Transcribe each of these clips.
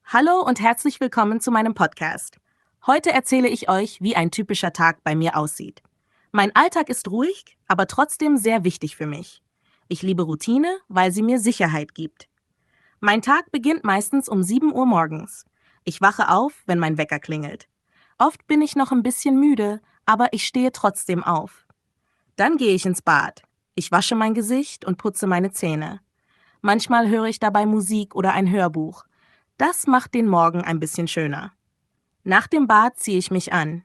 Hallo und herzlich willkommen zu meinem Podcast. Heute erzähle ich euch, wie ein typischer Tag bei mir aussieht. Mein Alltag ist ruhig, aber trotzdem sehr wichtig für mich. Ich liebe Routine, weil sie mir Sicherheit gibt. Mein Tag beginnt meistens um 7 Uhr morgens. Ich wache auf, wenn mein Wecker klingelt. Oft bin ich noch ein bisschen müde, aber ich stehe trotzdem auf. Dann gehe ich ins Bad. Ich wasche mein Gesicht und putze meine Zähne. Manchmal höre ich dabei Musik oder ein Hörbuch. Das macht den Morgen ein bisschen schöner. Nach dem Bad ziehe ich mich an.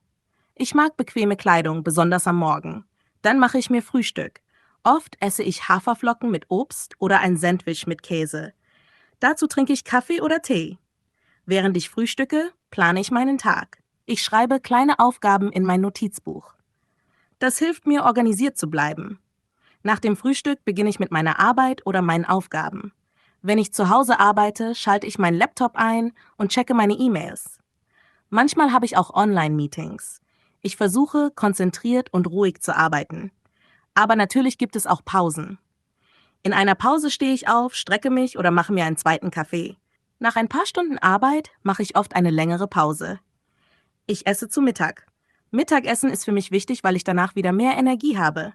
Ich mag bequeme Kleidung, besonders am Morgen. Dann mache ich mir Frühstück. Oft esse ich Haferflocken mit Obst oder ein Sandwich mit Käse. Dazu trinke ich Kaffee oder Tee. Während ich frühstücke, plane ich meinen Tag. Ich schreibe kleine Aufgaben in mein Notizbuch. Das hilft mir, organisiert zu bleiben. Nach dem Frühstück beginne ich mit meiner Arbeit oder meinen Aufgaben. Wenn ich zu Hause arbeite, schalte ich meinen Laptop ein und checke meine E-Mails. Manchmal habe ich auch Online-Meetings. Ich versuche, konzentriert und ruhig zu arbeiten. Aber natürlich gibt es auch Pausen. In einer Pause stehe ich auf, strecke mich oder mache mir einen zweiten Kaffee. Nach ein paar Stunden Arbeit mache ich oft eine längere Pause. Ich esse zu Mittag. Mittagessen ist für mich wichtig, weil ich danach wieder mehr Energie habe.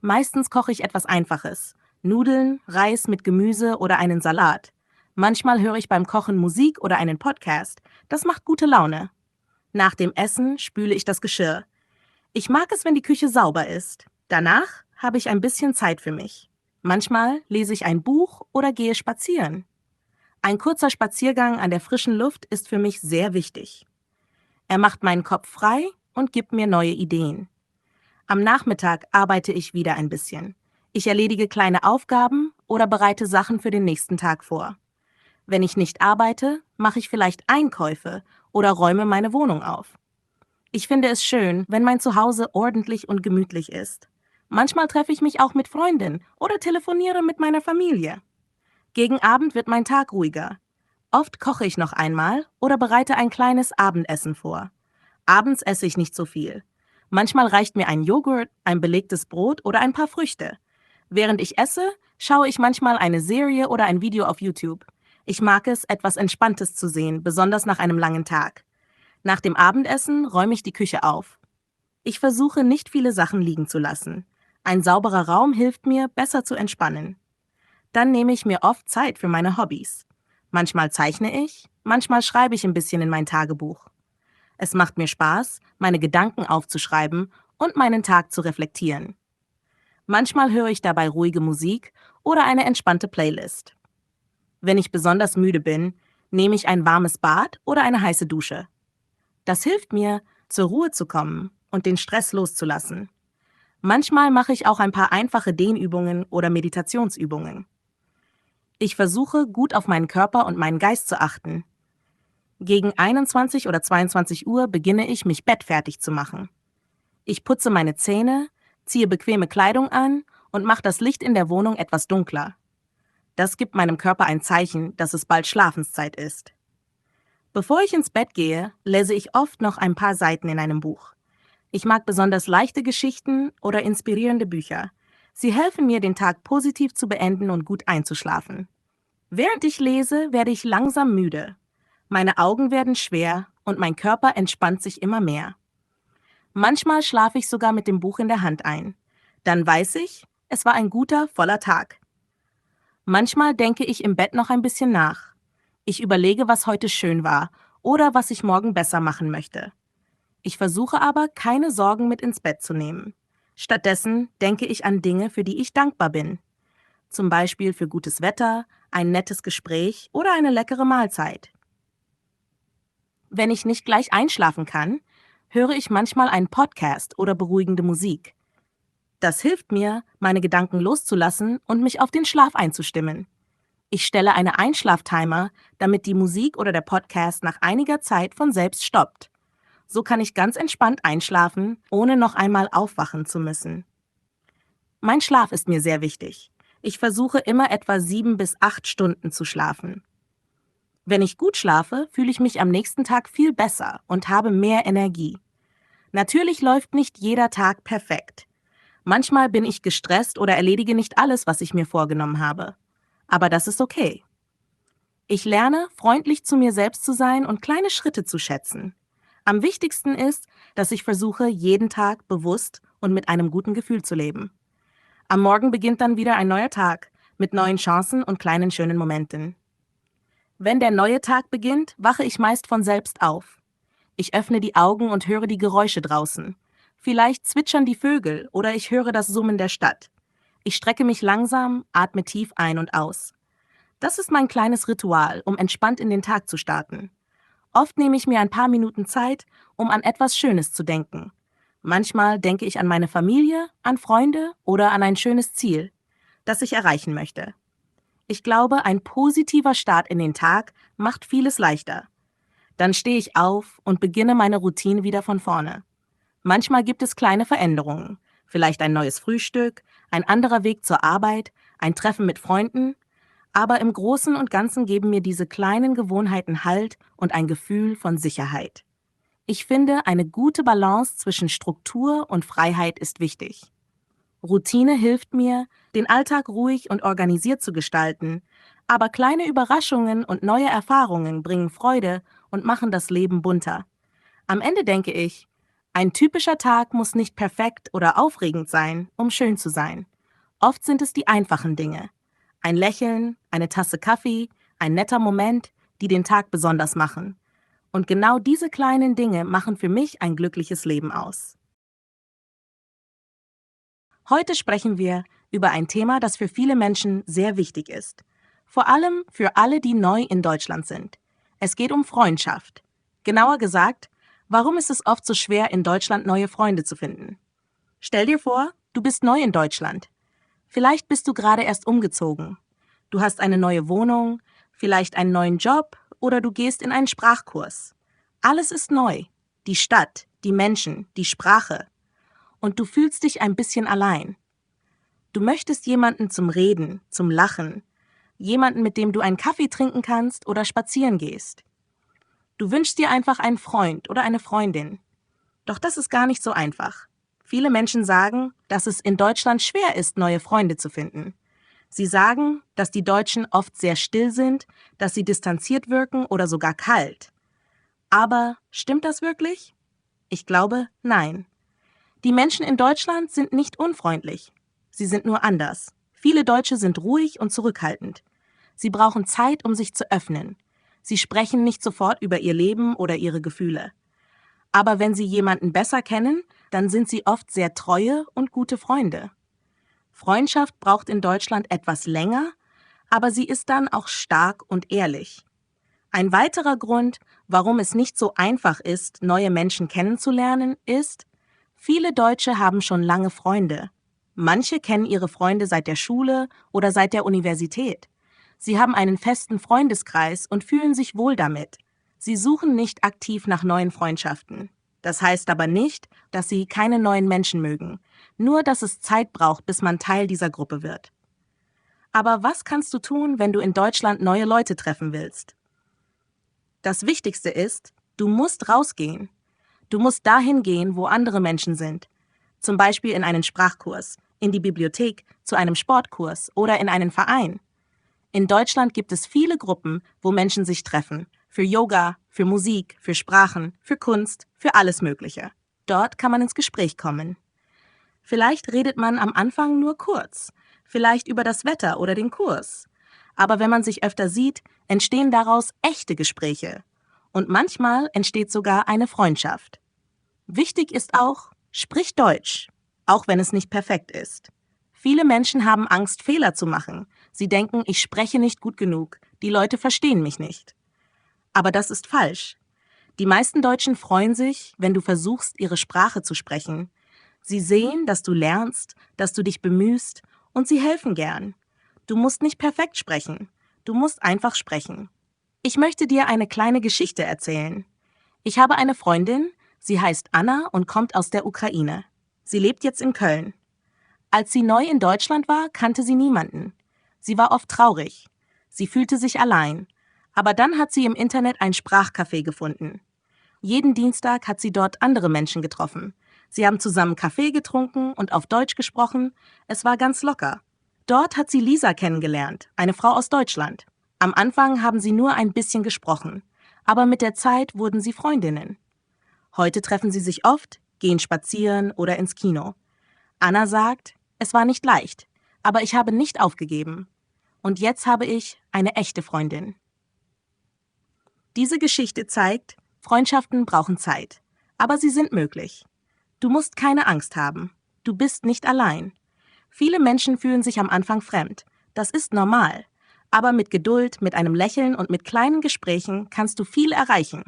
Meistens koche ich etwas Einfaches. Nudeln, Reis mit Gemüse oder einen Salat. Manchmal höre ich beim Kochen Musik oder einen Podcast. Das macht gute Laune. Nach dem Essen spüle ich das Geschirr. Ich mag es, wenn die Küche sauber ist. Danach habe ich ein bisschen Zeit für mich. Manchmal lese ich ein Buch oder gehe spazieren. Ein kurzer Spaziergang an der frischen Luft ist für mich sehr wichtig. Er macht meinen Kopf frei und gibt mir neue Ideen. Am Nachmittag arbeite ich wieder ein bisschen. Ich erledige kleine Aufgaben oder bereite Sachen für den nächsten Tag vor. Wenn ich nicht arbeite, mache ich vielleicht Einkäufe oder räume meine Wohnung auf. Ich finde es schön, wenn mein Zuhause ordentlich und gemütlich ist. Manchmal treffe ich mich auch mit Freundinnen oder telefoniere mit meiner Familie. Gegen Abend wird mein Tag ruhiger. Oft koche ich noch einmal oder bereite ein kleines Abendessen vor. Abends esse ich nicht so viel. Manchmal reicht mir ein Joghurt, ein belegtes Brot oder ein paar Früchte. Während ich esse, schaue ich manchmal eine Serie oder ein Video auf YouTube. Ich mag es, etwas Entspanntes zu sehen, besonders nach einem langen Tag. Nach dem Abendessen räume ich die Küche auf. Ich versuche, nicht viele Sachen liegen zu lassen. Ein sauberer Raum hilft mir, besser zu entspannen. Dann nehme ich mir oft Zeit für meine Hobbys. Manchmal zeichne ich, manchmal schreibe ich ein bisschen in mein Tagebuch. Es macht mir Spaß, meine Gedanken aufzuschreiben und meinen Tag zu reflektieren. Manchmal höre ich dabei ruhige Musik oder eine entspannte Playlist. Wenn ich besonders müde bin, nehme ich ein warmes Bad oder eine heiße Dusche. Das hilft mir, zur Ruhe zu kommen und den Stress loszulassen. Manchmal mache ich auch ein paar einfache Dehnübungen oder Meditationsübungen. Ich versuche, gut auf meinen Körper und meinen Geist zu achten. Gegen 21 oder 22 Uhr beginne ich, mich bettfertig zu machen. Ich putze meine Zähne, ziehe bequeme Kleidung an und mache das Licht in der Wohnung etwas dunkler. Das gibt meinem Körper ein Zeichen, dass es bald Schlafenszeit ist. Bevor ich ins Bett gehe, lese ich oft noch ein paar Seiten in einem Buch. Ich mag besonders leichte Geschichten oder inspirierende Bücher. Sie helfen mir, den Tag positiv zu beenden und gut einzuschlafen. Während ich lese, werde ich langsam müde. Meine Augen werden schwer und mein Körper entspannt sich immer mehr. Manchmal schlafe ich sogar mit dem Buch in der Hand ein. Dann weiß ich, es war ein guter, voller Tag. Manchmal denke ich im Bett noch ein bisschen nach. Ich überlege, was heute schön war oder was ich morgen besser machen möchte. Ich versuche aber, keine Sorgen mit ins Bett zu nehmen. Stattdessen denke ich an Dinge, für die ich dankbar bin. Zum Beispiel für gutes Wetter, ein nettes Gespräch oder eine leckere Mahlzeit. Wenn ich nicht gleich einschlafen kann, höre ich manchmal einen Podcast oder beruhigende Musik. Das hilft mir, meine Gedanken loszulassen und mich auf den Schlaf einzustimmen. Ich stelle einen Einschlaftimer, damit die Musik oder der Podcast nach einiger Zeit von selbst stoppt. So kann ich ganz entspannt einschlafen, ohne noch einmal aufwachen zu müssen. Mein Schlaf ist mir sehr wichtig. Ich versuche immer etwa 7 bis 8 Stunden zu schlafen. Wenn ich gut schlafe, fühle ich mich am nächsten Tag viel besser und habe mehr Energie. Natürlich läuft nicht jeder Tag perfekt. Manchmal bin ich gestresst oder erledige nicht alles, was ich mir vorgenommen habe. Aber das ist okay. Ich lerne, freundlich zu mir selbst zu sein und kleine Schritte zu schätzen. Am wichtigsten ist, dass ich versuche, jeden Tag bewusst und mit einem guten Gefühl zu leben. Am Morgen beginnt dann wieder ein neuer Tag mit neuen Chancen und kleinen schönen Momenten. Wenn der neue Tag beginnt, wache ich meist von selbst auf. Ich öffne die Augen und höre die Geräusche draußen. Vielleicht zwitschern die Vögel oder ich höre das Summen der Stadt. Ich strecke mich langsam, atme tief ein und aus. Das ist mein kleines Ritual, um entspannt in den Tag zu starten. Oft nehme ich mir ein paar Minuten Zeit, um an etwas Schönes zu denken. Manchmal denke ich an meine Familie, an Freunde oder an ein schönes Ziel, das ich erreichen möchte. Ich glaube, ein positiver Start in den Tag macht vieles leichter. Dann stehe ich auf und beginne meine Routine wieder von vorne. Manchmal gibt es kleine Veränderungen, vielleicht ein neues Frühstück, ein anderer Weg zur Arbeit, ein Treffen mit Freunden, aber im Großen und Ganzen geben mir diese kleinen Gewohnheiten Halt und ein Gefühl von Sicherheit. Ich finde, eine gute Balance zwischen Struktur und Freiheit ist wichtig. Routine hilft mir, den Alltag ruhig und organisiert zu gestalten, aber kleine Überraschungen und neue Erfahrungen bringen Freude und machen das Leben bunter. Am Ende denke ich, ein typischer Tag muss nicht perfekt oder aufregend sein, um schön zu sein. Oft sind es die einfachen Dinge. Ein Lächeln, eine Tasse Kaffee, ein netter Moment, die den Tag besonders machen. Und genau diese kleinen Dinge machen für mich ein glückliches Leben aus. Heute sprechen wir über ein Thema, das für viele Menschen sehr wichtig ist. Vor allem für alle, die neu in Deutschland sind. Es geht um Freundschaft. Genauer gesagt, warum ist es oft so schwer, in Deutschland neue Freunde zu finden? Stell dir vor, du bist neu in Deutschland. Vielleicht bist du gerade erst umgezogen. Du hast eine neue Wohnung, vielleicht einen neuen Job oder du gehst in einen Sprachkurs. Alles ist neu. Die Stadt, die Menschen, die Sprache. Und du fühlst dich ein bisschen allein. Du möchtest jemanden zum Reden, zum Lachen, jemanden, mit dem du einen Kaffee trinken kannst oder spazieren gehst. Du wünschst dir einfach einen Freund oder eine Freundin. Doch das ist gar nicht so einfach. Viele Menschen sagen, dass es in Deutschland schwer ist, neue Freunde zu finden. Sie sagen, dass die Deutschen oft sehr still sind, dass sie distanziert wirken oder sogar kalt. Aber stimmt das wirklich? Ich glaube, nein. Die Menschen in Deutschland sind nicht unfreundlich. Sie sind nur anders. Viele Deutsche sind ruhig und zurückhaltend. Sie brauchen Zeit, um sich zu öffnen. Sie sprechen nicht sofort über ihr Leben oder ihre Gefühle. Aber wenn sie jemanden besser kennen, dann sind sie oft sehr treue und gute Freunde. Freundschaft braucht in Deutschland etwas länger, aber sie ist dann auch stark und ehrlich. Ein weiterer Grund, warum es nicht so einfach ist, neue Menschen kennenzulernen, ist, viele Deutsche haben schon lange Freunde. Manche kennen ihre Freunde seit der Schule oder seit der Universität. Sie haben einen festen Freundeskreis und fühlen sich wohl damit. Sie suchen nicht aktiv nach neuen Freundschaften. Das heißt aber nicht, dass sie keine neuen Menschen mögen, nur dass es Zeit braucht, bis man Teil dieser Gruppe wird. Aber was kannst du tun, wenn du in Deutschland neue Leute treffen willst? Das Wichtigste ist, du musst rausgehen. Du musst dahin gehen, wo andere Menschen sind. Zum Beispiel in einen Sprachkurs, in die Bibliothek, zu einem Sportkurs oder in einen Verein. In Deutschland gibt es viele Gruppen, wo Menschen sich treffen. Für Yoga, für Musik, für Sprachen, für Kunst, für alles Mögliche. Dort kann man ins Gespräch kommen. Vielleicht redet man am Anfang nur kurz, vielleicht über das Wetter oder den Kurs. Aber wenn man sich öfter sieht, entstehen daraus echte Gespräche. Und manchmal entsteht sogar eine Freundschaft. Wichtig ist auch, sprich Deutsch, auch wenn es nicht perfekt ist. Viele Menschen haben Angst, Fehler zu machen. Sie denken, ich spreche nicht gut genug, die Leute verstehen mich nicht. Aber das ist falsch. Die meisten Deutschen freuen sich, wenn du versuchst, ihre Sprache zu sprechen. Sie sehen, dass du lernst, dass du dich bemühst und sie helfen gern. Du musst nicht perfekt sprechen. Du musst einfach sprechen. Ich möchte dir eine kleine Geschichte erzählen. Ich habe eine Freundin, sie heißt Anna und kommt aus der Ukraine. Sie lebt jetzt in Köln. Als sie neu in Deutschland war, kannte sie niemanden. Sie war oft traurig. Sie fühlte sich allein. Aber dann hat sie im Internet ein Sprachcafé gefunden. Jeden Dienstag hat sie dort andere Menschen getroffen. Sie haben zusammen Kaffee getrunken und auf Deutsch gesprochen. Es war ganz locker. Dort hat sie Lisa kennengelernt, eine Frau aus Deutschland. Am Anfang haben sie nur ein bisschen gesprochen, aber mit der Zeit wurden sie Freundinnen. Heute treffen sie sich oft, gehen spazieren oder ins Kino. Anna sagt, es war nicht leicht, aber ich habe nicht aufgegeben. Und jetzt habe ich eine echte Freundin. Diese Geschichte zeigt, Freundschaften brauchen Zeit, aber sie sind möglich. Du musst keine Angst haben. Du bist nicht allein. Viele Menschen fühlen sich am Anfang fremd. Das ist normal. Aber mit Geduld, mit einem Lächeln und mit kleinen Gesprächen kannst du viel erreichen.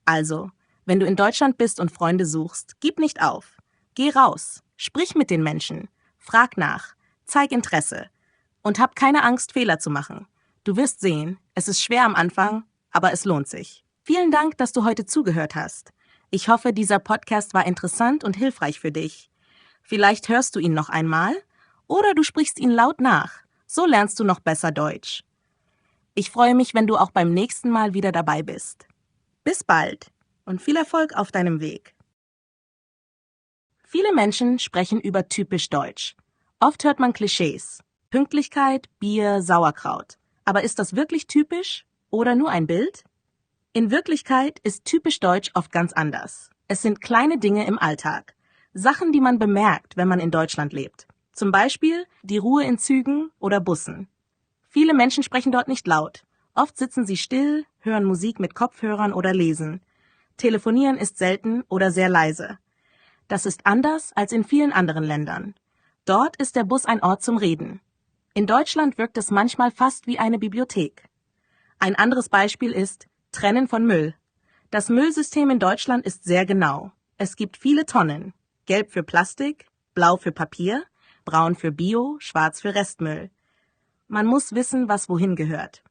Also, wenn du in Deutschland bist und Freunde suchst, gib nicht auf. Geh raus, sprich mit den Menschen, frag nach, zeig Interesse und hab keine Angst, Fehler zu machen. Du wirst sehen, es ist schwer am Anfang, aber es lohnt sich. Vielen Dank, dass du heute zugehört hast. Ich hoffe, dieser Podcast war interessant und hilfreich für dich. Vielleicht hörst du ihn noch einmal oder du sprichst ihn laut nach. So lernst du noch besser Deutsch. Ich freue mich, wenn du auch beim nächsten Mal wieder dabei bist. Bis bald und viel Erfolg auf deinem Weg. Viele Menschen sprechen über typisch Deutsch. Oft hört man Klischees. Pünktlichkeit, Bier, Sauerkraut. Aber ist das wirklich typisch oder nur ein Bild? In Wirklichkeit ist typisch Deutsch oft ganz anders. Es sind kleine Dinge im Alltag. Sachen, die man bemerkt, wenn man in Deutschland lebt. Zum Beispiel die Ruhe in Zügen oder Bussen. Viele Menschen sprechen dort nicht laut. Oft sitzen sie still, hören Musik mit Kopfhörern oder lesen. Telefonieren ist selten oder sehr leise. Das ist anders als in vielen anderen Ländern. Dort ist der Bus ein Ort zum Reden. In Deutschland wirkt es manchmal fast wie eine Bibliothek. Ein anderes Beispiel ist Trennen von Müll. Das Müllsystem in Deutschland ist sehr genau. Es gibt viele Tonnen. Gelb für Plastik, blau für Papier, braun für Bio, schwarz für Restmüll. Man muss wissen, was wohin gehört.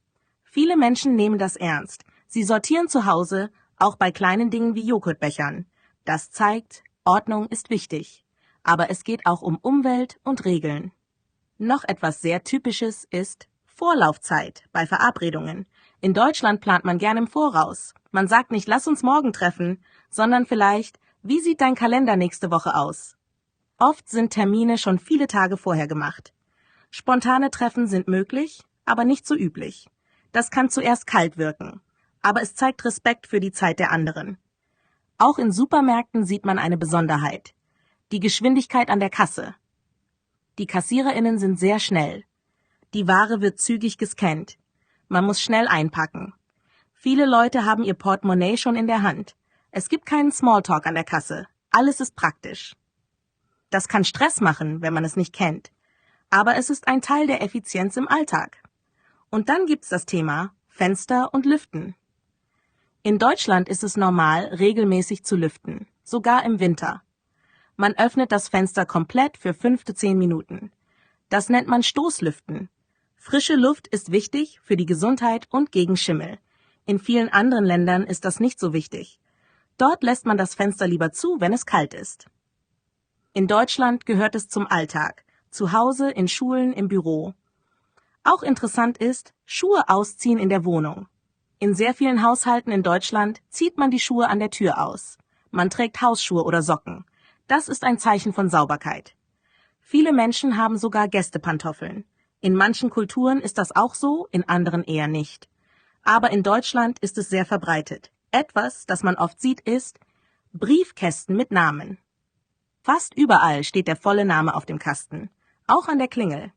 Viele Menschen nehmen das ernst. Sie sortieren zu Hause, auch bei kleinen Dingen wie Joghurtbechern. Das zeigt, Ordnung ist wichtig. Aber es geht auch um Umwelt und Regeln. Noch etwas sehr Typisches ist Vorlaufzeit bei Verabredungen. In Deutschland plant man gern im Voraus. Man sagt nicht, lass uns morgen treffen, sondern vielleicht, wie sieht dein Kalender nächste Woche aus? Oft sind Termine schon viele Tage vorher gemacht. Spontane Treffen sind möglich, aber nicht so üblich. Das kann zuerst kalt wirken, aber es zeigt Respekt für die Zeit der anderen. Auch in Supermärkten sieht man eine Besonderheit. Die Geschwindigkeit an der Kasse. Die KassiererInnen sind sehr schnell. Die Ware wird zügig gescannt. Man muss schnell einpacken. Viele Leute haben ihr Portemonnaie schon in der Hand. Es gibt keinen Smalltalk an der Kasse. Alles ist praktisch. Das kann Stress machen, wenn man es nicht kennt. Aber es ist ein Teil der Effizienz im Alltag. Und dann gibt's das Thema Fenster und Lüften. In Deutschland ist es normal, regelmäßig zu lüften, sogar im Winter. Man öffnet das Fenster komplett für 5 bis 10 Minuten. Das nennt man Stoßlüften. Frische Luft ist wichtig für die Gesundheit und gegen Schimmel. In vielen anderen Ländern ist das nicht so wichtig. Dort lässt man das Fenster lieber zu, wenn es kalt ist. In Deutschland gehört es zum Alltag, zu Hause, in Schulen, im Büro. Auch interessant ist, Schuhe ausziehen in der Wohnung. In sehr vielen Haushalten in Deutschland zieht man die Schuhe an der Tür aus. Man trägt Hausschuhe oder Socken. Das ist ein Zeichen von Sauberkeit. Viele Menschen haben sogar Gästepantoffeln. In manchen Kulturen ist das auch so, in anderen eher nicht. Aber in Deutschland ist es sehr verbreitet. Etwas, das man oft sieht, ist Briefkästen mit Namen. Fast überall steht der volle Name auf dem Kasten, auch an der Klingel.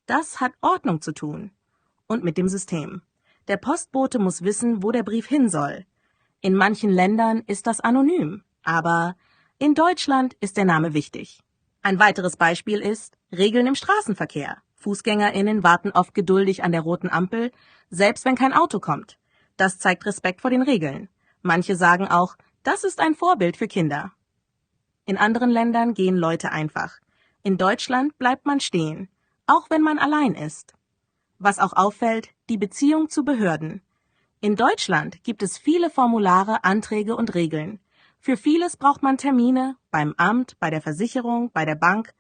Das hat Ordnung zu tun und mit dem System. Der Postbote muss wissen, wo der Brief hin soll. In manchen Ländern ist das anonym, aber in Deutschland ist der Name wichtig. Ein weiteres Beispiel ist Regeln im Straßenverkehr. FußgängerInnen warten oft geduldig an der roten Ampel, selbst wenn kein Auto kommt. Das zeigt Respekt vor den Regeln. Manche sagen auch, das ist ein Vorbild für Kinder. In anderen Ländern gehen Leute einfach. In Deutschland bleibt man stehen, auch wenn man allein ist. Was auch auffällt, die Beziehung zu Behörden. In Deutschland gibt es viele Formulare, Anträge und Regeln. Für vieles braucht man Termine, beim Amt, bei der Versicherung, bei der Bank.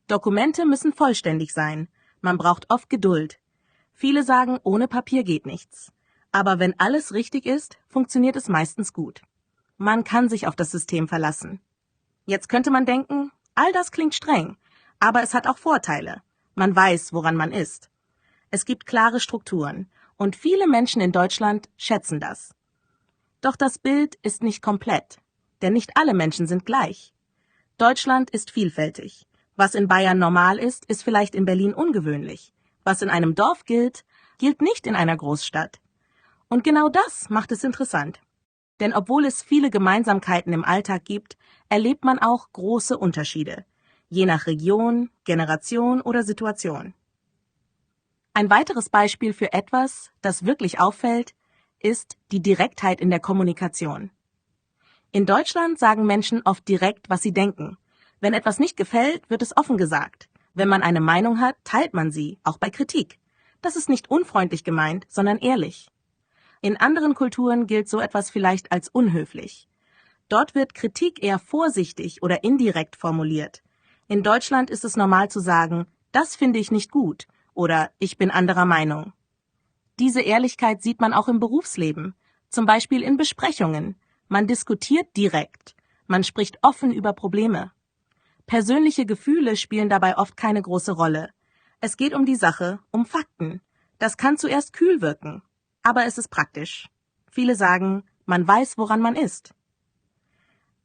Dokumente müssen vollständig sein. Man braucht oft Geduld. Viele sagen, ohne Papier geht nichts. Aber wenn alles richtig ist, funktioniert es meistens gut. Man kann sich auf das System verlassen. Jetzt könnte man denken, all das klingt streng, aber es hat auch Vorteile. Man weiß, woran man ist. Es gibt klare Strukturen Und viele Menschen in Deutschland schätzen das. Doch das Bild ist nicht komplett, denn nicht alle Menschen sind gleich. Deutschland ist vielfältig. Was in Bayern normal ist, ist vielleicht in Berlin ungewöhnlich. Was in einem Dorf gilt, gilt nicht in einer Großstadt. Und genau das macht es interessant. Denn obwohl es viele Gemeinsamkeiten im Alltag gibt, erlebt man auch große Unterschiede, je nach Region, Generation oder Situation. Ein weiteres Beispiel für etwas, das wirklich auffällt, ist die Direktheit in der Kommunikation. In Deutschland sagen Menschen oft direkt, was sie denken. Wenn etwas nicht gefällt, wird es offen gesagt. Wenn man eine Meinung hat, teilt man sie, auch bei Kritik. Das ist nicht unfreundlich gemeint, sondern ehrlich. In anderen Kulturen gilt so etwas vielleicht als unhöflich. Dort wird Kritik eher vorsichtig oder indirekt formuliert. In Deutschland ist es normal zu sagen, das finde ich nicht gut oder ich bin anderer Meinung. Diese Ehrlichkeit sieht man auch im Berufsleben, zum Beispiel in Besprechungen. Man diskutiert direkt, man spricht offen über Probleme. Persönliche Gefühle spielen dabei oft keine große Rolle. Es geht um die Sache, um Fakten. Das kann zuerst kühl wirken, aber es ist praktisch. Viele sagen, man weiß, woran man ist.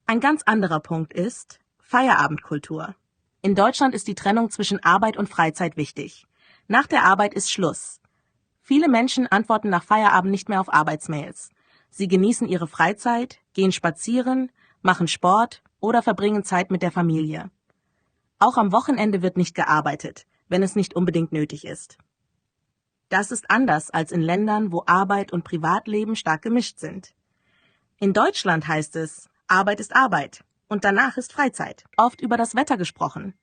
Ein ganz anderer Punkt ist Feierabendkultur. In Deutschland ist die Trennung zwischen Arbeit und Freizeit wichtig. Nach der Arbeit ist Schluss. Viele Menschen antworten nach Feierabend nicht mehr auf Arbeitsmails. Sie genießen ihre Freizeit, gehen spazieren, machen Sport oder verbringen Zeit mit der Familie. Auch am Wochenende wird nicht gearbeitet, wenn es nicht unbedingt nötig ist. Das ist anders als in Ländern, wo Arbeit und Privatleben stark gemischt sind. In Deutschland heißt es, Arbeit ist Arbeit und danach ist Freizeit. Oft über das Wetter gesprochen.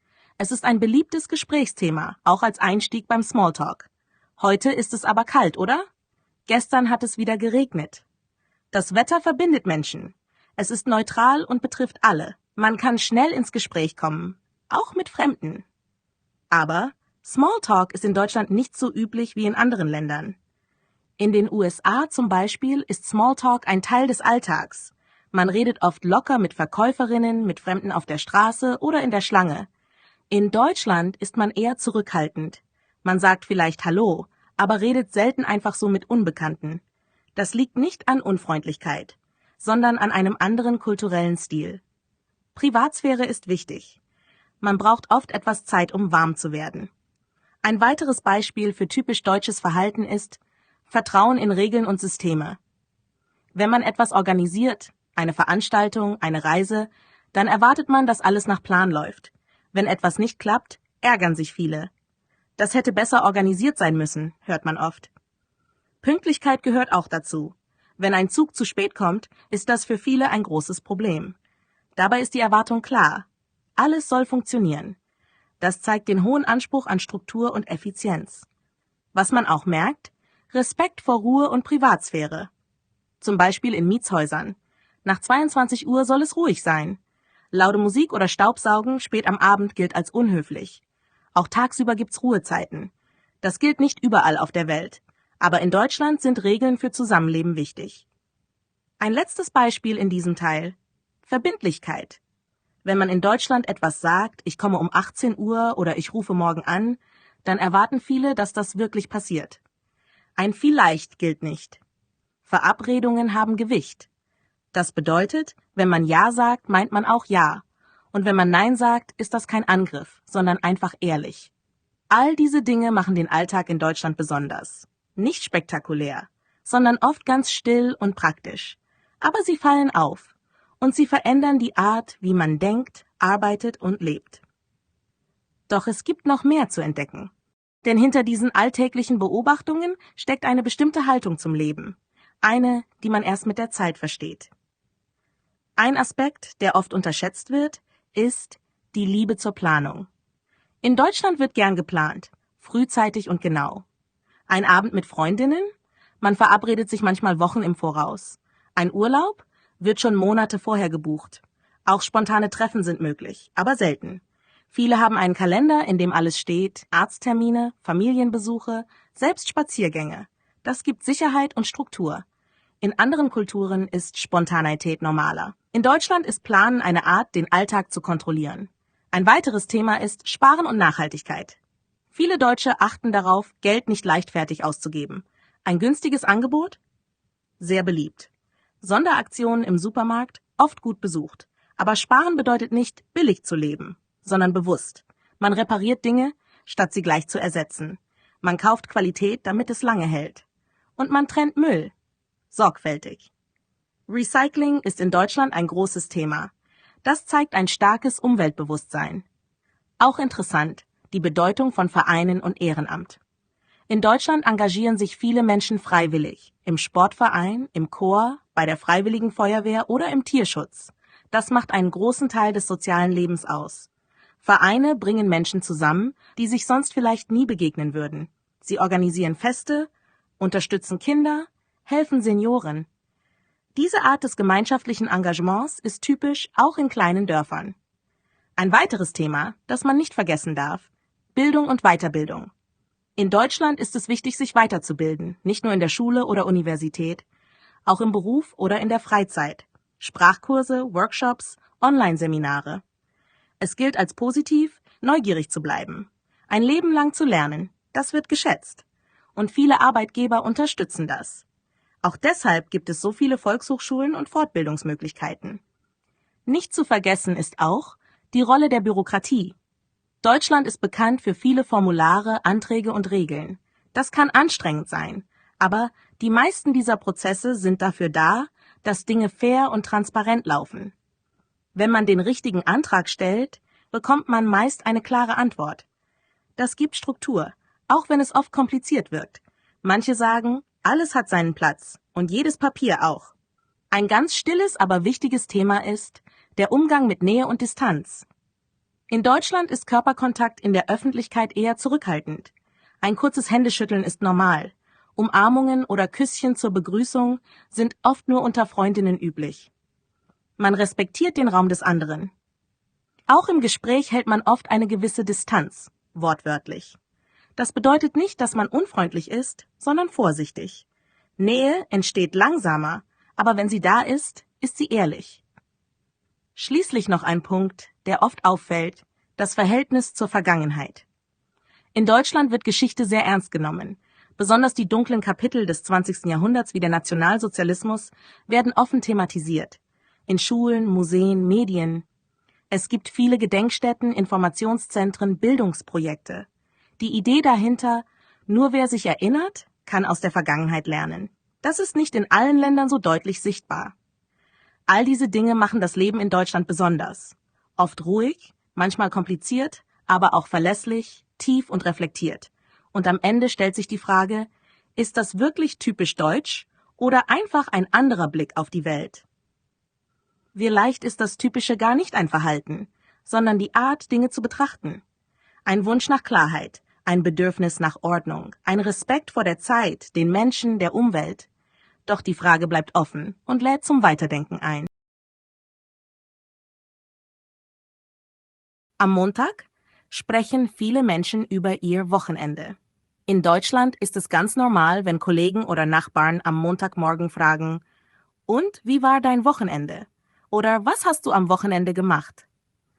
Es ist ein beliebtes Gesprächsthema, auch als Einstieg beim Smalltalk. Heute ist es aber kalt, oder? Gestern hat es wieder geregnet. Das Wetter verbindet Menschen. Es ist neutral und betrifft alle. Man kann schnell ins Gespräch kommen, auch mit Fremden. Aber Smalltalk ist in Deutschland nicht so üblich wie in anderen Ländern. In den USA zum Beispiel ist Smalltalk ein Teil des Alltags. Man redet oft locker mit Verkäuferinnen, mit Fremden auf der Straße oder in der Schlange. In Deutschland ist man eher zurückhaltend. Man sagt vielleicht Hallo, aber redet selten einfach so mit Unbekannten. Das liegt nicht an Unfreundlichkeit, sondern an einem anderen kulturellen Stil. Privatsphäre ist wichtig. Man braucht oft etwas Zeit, um warm zu werden. Ein weiteres Beispiel für typisch deutsches Verhalten ist Vertrauen in Regeln und Systeme. Wenn man etwas organisiert, eine Veranstaltung, eine Reise, dann erwartet man, dass alles nach Plan läuft. Wenn etwas nicht klappt, ärgern sich viele. Das hätte besser organisiert sein müssen, hört man oft. Pünktlichkeit gehört auch dazu. Wenn ein Zug zu spät kommt, ist das für viele ein großes Problem. Dabei ist die Erwartung klar. Alles soll funktionieren. Das zeigt den hohen Anspruch an Struktur und Effizienz. Was man auch merkt, Respekt vor Ruhe und Privatsphäre. Zum Beispiel in Mietshäusern. Nach 22 Uhr soll es ruhig sein. Laute Musik oder Staubsaugen spät am Abend gilt als unhöflich. Auch tagsüber gibt's Ruhezeiten. Das gilt nicht überall auf der Welt. Aber in Deutschland sind Regeln für Zusammenleben wichtig. Ein letztes Beispiel in diesem Teil. Verbindlichkeit. Wenn man in Deutschland etwas sagt, ich komme um 18 Uhr oder ich rufe morgen an, dann erwarten viele, dass das wirklich passiert. Ein Vielleicht gilt nicht. Verabredungen haben Gewicht. Das bedeutet, wenn man Ja sagt, meint man auch Ja. Und wenn man Nein sagt, ist das kein Angriff, sondern einfach ehrlich. All diese Dinge machen den Alltag in Deutschland besonders. Nicht spektakulär, sondern oft ganz still und praktisch. Aber sie fallen auf. Und sie verändern die Art, wie man denkt, arbeitet und lebt. Doch es gibt noch mehr zu entdecken. Denn hinter diesen alltäglichen Beobachtungen steckt eine bestimmte Haltung zum Leben. Eine, die man erst mit der Zeit versteht. Ein Aspekt, der oft unterschätzt wird, ist die Liebe zur Planung. In Deutschland wird gern geplant, frühzeitig und genau. Ein Abend mit Freundinnen? Man verabredet sich manchmal Wochen im Voraus. Ein Urlaub? Wird schon Monate vorher gebucht. Auch spontane Treffen sind möglich, aber selten. Viele haben einen Kalender, in dem alles steht, Arzttermine, Familienbesuche, selbst Spaziergänge. Das gibt Sicherheit und Struktur. In anderen Kulturen ist Spontaneität normaler. In Deutschland ist Planen eine Art, den Alltag zu kontrollieren. Ein weiteres Thema ist Sparen und Nachhaltigkeit. Viele Deutsche achten darauf, Geld nicht leichtfertig auszugeben. Ein günstiges Angebot? Sehr beliebt. Sonderaktionen im Supermarkt? Oft gut besucht. Aber sparen bedeutet nicht, billig zu leben, sondern bewusst. Man repariert Dinge, statt sie gleich zu ersetzen. Man kauft Qualität, damit es lange hält. Und man trennt Müll. Sorgfältig. Recycling ist in Deutschland ein großes Thema. Das zeigt ein starkes Umweltbewusstsein. Auch interessant, die Bedeutung von Vereinen und Ehrenamt. In Deutschland engagieren sich viele Menschen freiwillig, im Sportverein, im Chor, bei der Freiwilligen Feuerwehr oder im Tierschutz. Das macht einen großen Teil des sozialen Lebens aus. Vereine bringen Menschen zusammen, die sich sonst vielleicht nie begegnen würden. Sie organisieren Feste, unterstützen Kinder, helfen Senioren. Diese Art des gemeinschaftlichen Engagements ist typisch auch in kleinen Dörfern. Ein weiteres Thema, das man nicht vergessen darf: Bildung und Weiterbildung. In Deutschland ist es wichtig, sich weiterzubilden, nicht nur in der Schule oder Universität, auch im Beruf oder in der Freizeit. Sprachkurse, Workshops, Online-Seminare. Es gilt als positiv, neugierig zu bleiben. Ein Leben lang zu lernen, das wird geschätzt. Und viele Arbeitgeber unterstützen das. Auch deshalb gibt es so viele Volkshochschulen und Fortbildungsmöglichkeiten. Nicht zu vergessen ist auch die Rolle der Bürokratie. Deutschland ist bekannt für viele Formulare, Anträge und Regeln. Das kann anstrengend sein, aber die meisten dieser Prozesse sind dafür da, dass Dinge fair und transparent laufen. Wenn man den richtigen Antrag stellt, bekommt man meist eine klare Antwort. Das gibt Struktur, auch wenn es oft kompliziert wirkt. Manche sagen, alles hat seinen Platz und jedes Papier auch. Ein ganz stilles, aber wichtiges Thema ist der Umgang mit Nähe und Distanz. In Deutschland ist Körperkontakt in der Öffentlichkeit eher zurückhaltend. Ein kurzes Händeschütteln ist normal. Umarmungen oder Küsschen zur Begrüßung sind oft nur unter Freundinnen üblich. Man respektiert den Raum des anderen. Auch im Gespräch hält man oft eine gewisse Distanz, wortwörtlich. Das bedeutet nicht, dass man unfreundlich ist, sondern vorsichtig. Nähe entsteht langsamer, aber wenn sie da ist, ist sie ehrlich. Schließlich noch ein Punkt, der oft auffällt: das Verhältnis zur Vergangenheit. In Deutschland wird Geschichte sehr ernst genommen. Besonders die dunklen Kapitel des 20. Jahrhunderts wie der Nationalsozialismus werden offen thematisiert. In Schulen, Museen, Medien. Es gibt viele Gedenkstätten, Informationszentren, Bildungsprojekte. Die Idee dahinter: nur wer sich erinnert, kann aus der Vergangenheit lernen. Das ist nicht in allen Ländern so deutlich sichtbar. All diese Dinge machen das Leben in Deutschland besonders. Oft ruhig, manchmal kompliziert, aber auch verlässlich, tief und reflektiert. Und am Ende stellt sich die Frage: Ist das wirklich typisch deutsch oder einfach ein anderer Blick auf die Welt? Vielleicht ist das Typische gar nicht ein Verhalten, sondern die Art, Dinge zu betrachten. Ein Wunsch nach Klarheit, ein Bedürfnis nach Ordnung, ein Respekt vor der Zeit, den Menschen, der Umwelt. Doch die Frage bleibt offen und lädt zum Weiterdenken ein. Am Montag sprechen viele Menschen über ihr Wochenende. In Deutschland ist es ganz normal, wenn Kollegen oder Nachbarn am Montagmorgen fragen: Und wie war dein Wochenende? Oder was hast du am Wochenende gemacht?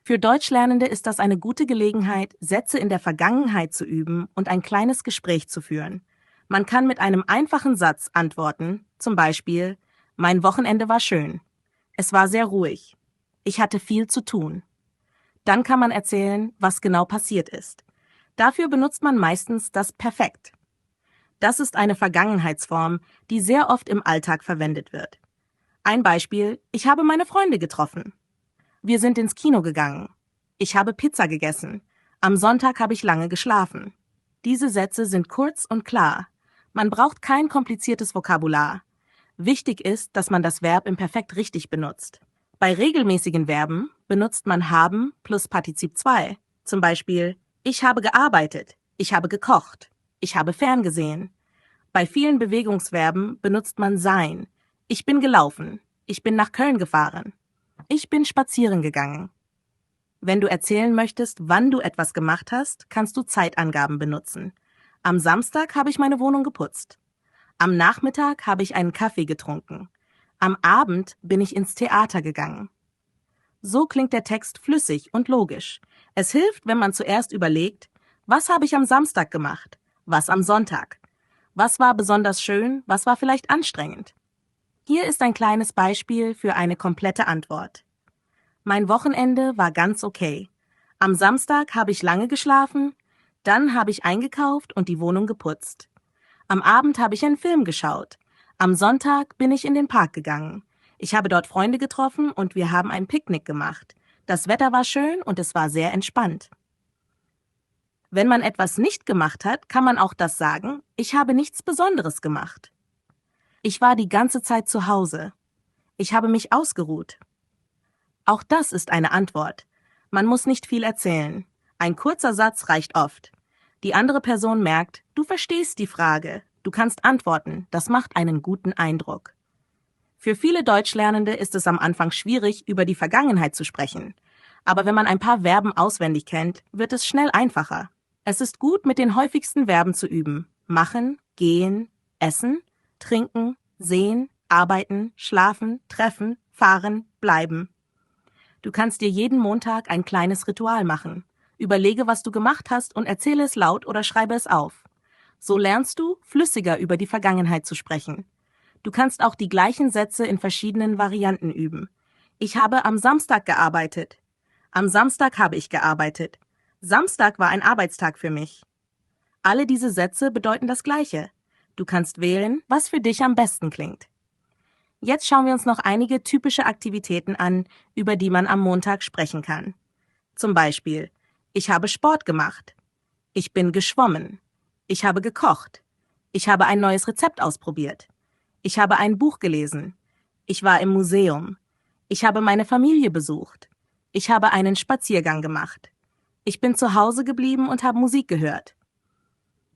Für Deutschlernende ist das eine gute Gelegenheit, Sätze in der Vergangenheit zu üben und ein kleines Gespräch zu führen. Man kann mit einem einfachen Satz antworten, zum Beispiel: Mein Wochenende war schön. Es war sehr ruhig. Ich hatte viel zu tun. Dann kann man erzählen, was genau passiert ist. Dafür benutzt man meistens das Perfekt. Das ist eine Vergangenheitsform, die sehr oft im Alltag verwendet wird. Ein Beispiel: Ich habe meine Freunde getroffen. Wir sind ins Kino gegangen. Ich habe Pizza gegessen. Am Sonntag habe ich lange geschlafen. Diese Sätze sind kurz und klar. Man braucht kein kompliziertes Vokabular. Wichtig ist, dass man das Verb im Perfekt richtig benutzt. Bei regelmäßigen Verben benutzt man haben plus Partizip 2. Zum Beispiel: Ich habe gearbeitet, ich habe gekocht, ich habe ferngesehen. Bei vielen Bewegungsverben benutzt man sein. Ich bin gelaufen, ich bin nach Köln gefahren, ich bin spazieren gegangen. Wenn du erzählen möchtest, wann du etwas gemacht hast, kannst du Zeitangaben benutzen. Am Samstag habe ich meine Wohnung geputzt. Am Nachmittag habe ich einen Kaffee getrunken. Am Abend bin ich ins Theater gegangen. So klingt der Text flüssig und logisch. Es hilft, wenn man zuerst überlegt: Was habe ich am Samstag gemacht? Was am Sonntag? Was war besonders schön, was war vielleicht anstrengend? Hier ist ein kleines Beispiel für eine komplette Antwort. Mein Wochenende war ganz okay. Am Samstag habe ich lange geschlafen, dann habe ich eingekauft und die Wohnung geputzt. Am Abend habe ich einen Film geschaut. Am Sonntag bin ich in den Park gegangen. Ich habe dort Freunde getroffen und wir haben ein Picknick gemacht. Das Wetter war schön und es war sehr entspannt. Wenn man etwas nicht gemacht hat, kann man auch das sagen, ich habe nichts Besonderes gemacht. Ich war die ganze Zeit zu Hause. Ich habe mich ausgeruht. Auch das ist eine Antwort. Man muss nicht viel erzählen. Ein kurzer Satz reicht oft. Die andere Person merkt, du verstehst die Frage, du kannst antworten, das macht einen guten Eindruck. Für viele Deutschlernende ist es am Anfang schwierig, über die Vergangenheit zu sprechen. Aber wenn man ein paar Verben auswendig kennt, wird es schnell einfacher. Es ist gut, mit den häufigsten Verben zu üben. Machen, gehen, essen, trinken, sehen, arbeiten, schlafen, treffen, fahren, bleiben. Du kannst dir jeden Montag ein kleines Ritual machen. Überlege, was du gemacht hast und erzähle es laut oder schreibe es auf. So lernst du, flüssiger über die Vergangenheit zu sprechen. Du kannst auch die gleichen Sätze in verschiedenen Varianten üben. Ich habe am Samstag gearbeitet. Am Samstag habe ich gearbeitet. Samstag war ein Arbeitstag für mich. Alle diese Sätze bedeuten das Gleiche. Du kannst wählen, was für dich am besten klingt. Jetzt schauen wir uns noch einige typische Aktivitäten an, über die man am Montag sprechen kann. Zum Beispiel, ich habe Sport gemacht. Ich bin geschwommen. Ich habe gekocht. Ich habe ein neues Rezept ausprobiert. Ich habe ein Buch gelesen. Ich war im Museum. Ich habe meine Familie besucht. Ich habe einen Spaziergang gemacht. Ich bin zu Hause geblieben und habe Musik gehört.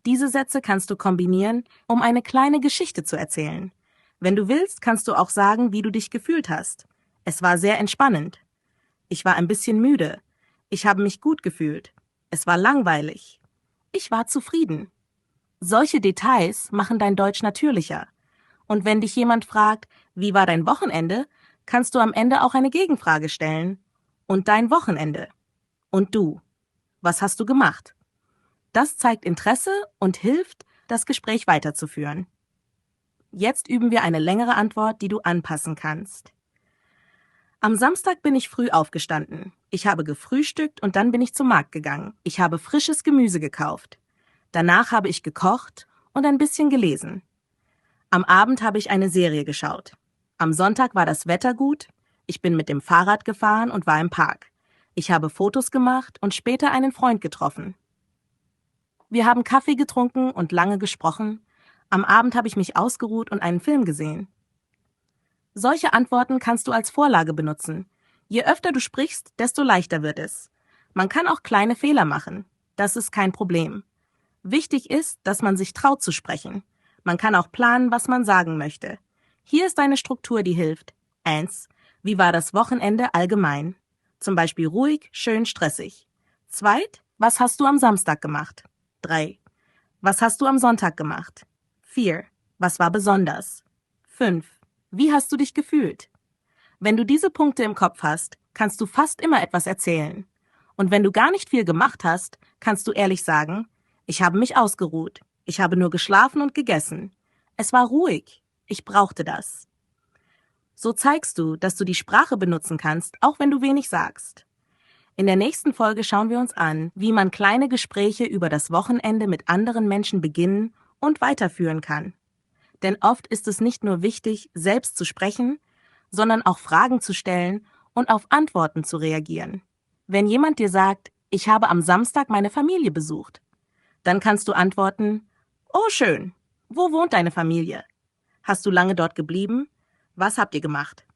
Diese Sätze kannst du kombinieren, um eine kleine Geschichte zu erzählen. Wenn du willst, kannst du auch sagen, wie du dich gefühlt hast. Es war sehr entspannend. Ich war ein bisschen müde. Ich habe mich gut gefühlt. Es war langweilig. Ich war zufrieden. Solche Details machen dein Deutsch natürlicher. Und wenn dich jemand fragt, wie war dein Wochenende, kannst du am Ende auch eine Gegenfrage stellen. Und dein Wochenende? Und du? Was hast du gemacht? Das zeigt Interesse und hilft, das Gespräch weiterzuführen. Jetzt üben wir eine längere Antwort, die du anpassen kannst. Am Samstag bin ich früh aufgestanden. Ich habe gefrühstückt und dann bin ich zum Markt gegangen. Ich habe frisches Gemüse gekauft. Danach habe ich gekocht und ein bisschen gelesen. Am Abend habe ich eine Serie geschaut. Am Sonntag war das Wetter gut. Ich bin mit dem Fahrrad gefahren und war im Park. Ich habe Fotos gemacht und später einen Freund getroffen. Wir haben Kaffee getrunken und lange gesprochen. Am Abend habe ich mich ausgeruht und einen Film gesehen. Solche Antworten kannst du als Vorlage benutzen. Je öfter du sprichst, desto leichter wird es. Man kann auch kleine Fehler machen. Das ist kein Problem. Wichtig ist, dass man sich traut zu sprechen. Man kann auch planen, was man sagen möchte. Hier ist eine Struktur, die hilft. 1. Wie war das Wochenende allgemein? Zum Beispiel ruhig, schön, stressig. 2. Was hast du am Samstag gemacht? 3. Was hast du am Sonntag gemacht? 4. Was war besonders? 5. Wie hast du dich gefühlt? Wenn du diese Punkte im Kopf hast, kannst du fast immer etwas erzählen. Und wenn du gar nicht viel gemacht hast, kannst du ehrlich sagen, ich habe mich ausgeruht. Ich habe nur geschlafen und gegessen. Es war ruhig. Ich brauchte das. So zeigst du, dass du die Sprache benutzen kannst, auch wenn du wenig sagst. In der nächsten Folge schauen wir uns an, wie man kleine Gespräche über das Wochenende mit anderen Menschen beginnen und weiterführen kann. Denn oft ist es nicht nur wichtig, selbst zu sprechen, sondern auch Fragen zu stellen und auf Antworten zu reagieren. Wenn jemand dir sagt, ich habe am Samstag meine Familie besucht, dann kannst du antworten, oh schön, wo wohnt deine Familie? Hast du lange dort geblieben? Was habt ihr gemacht?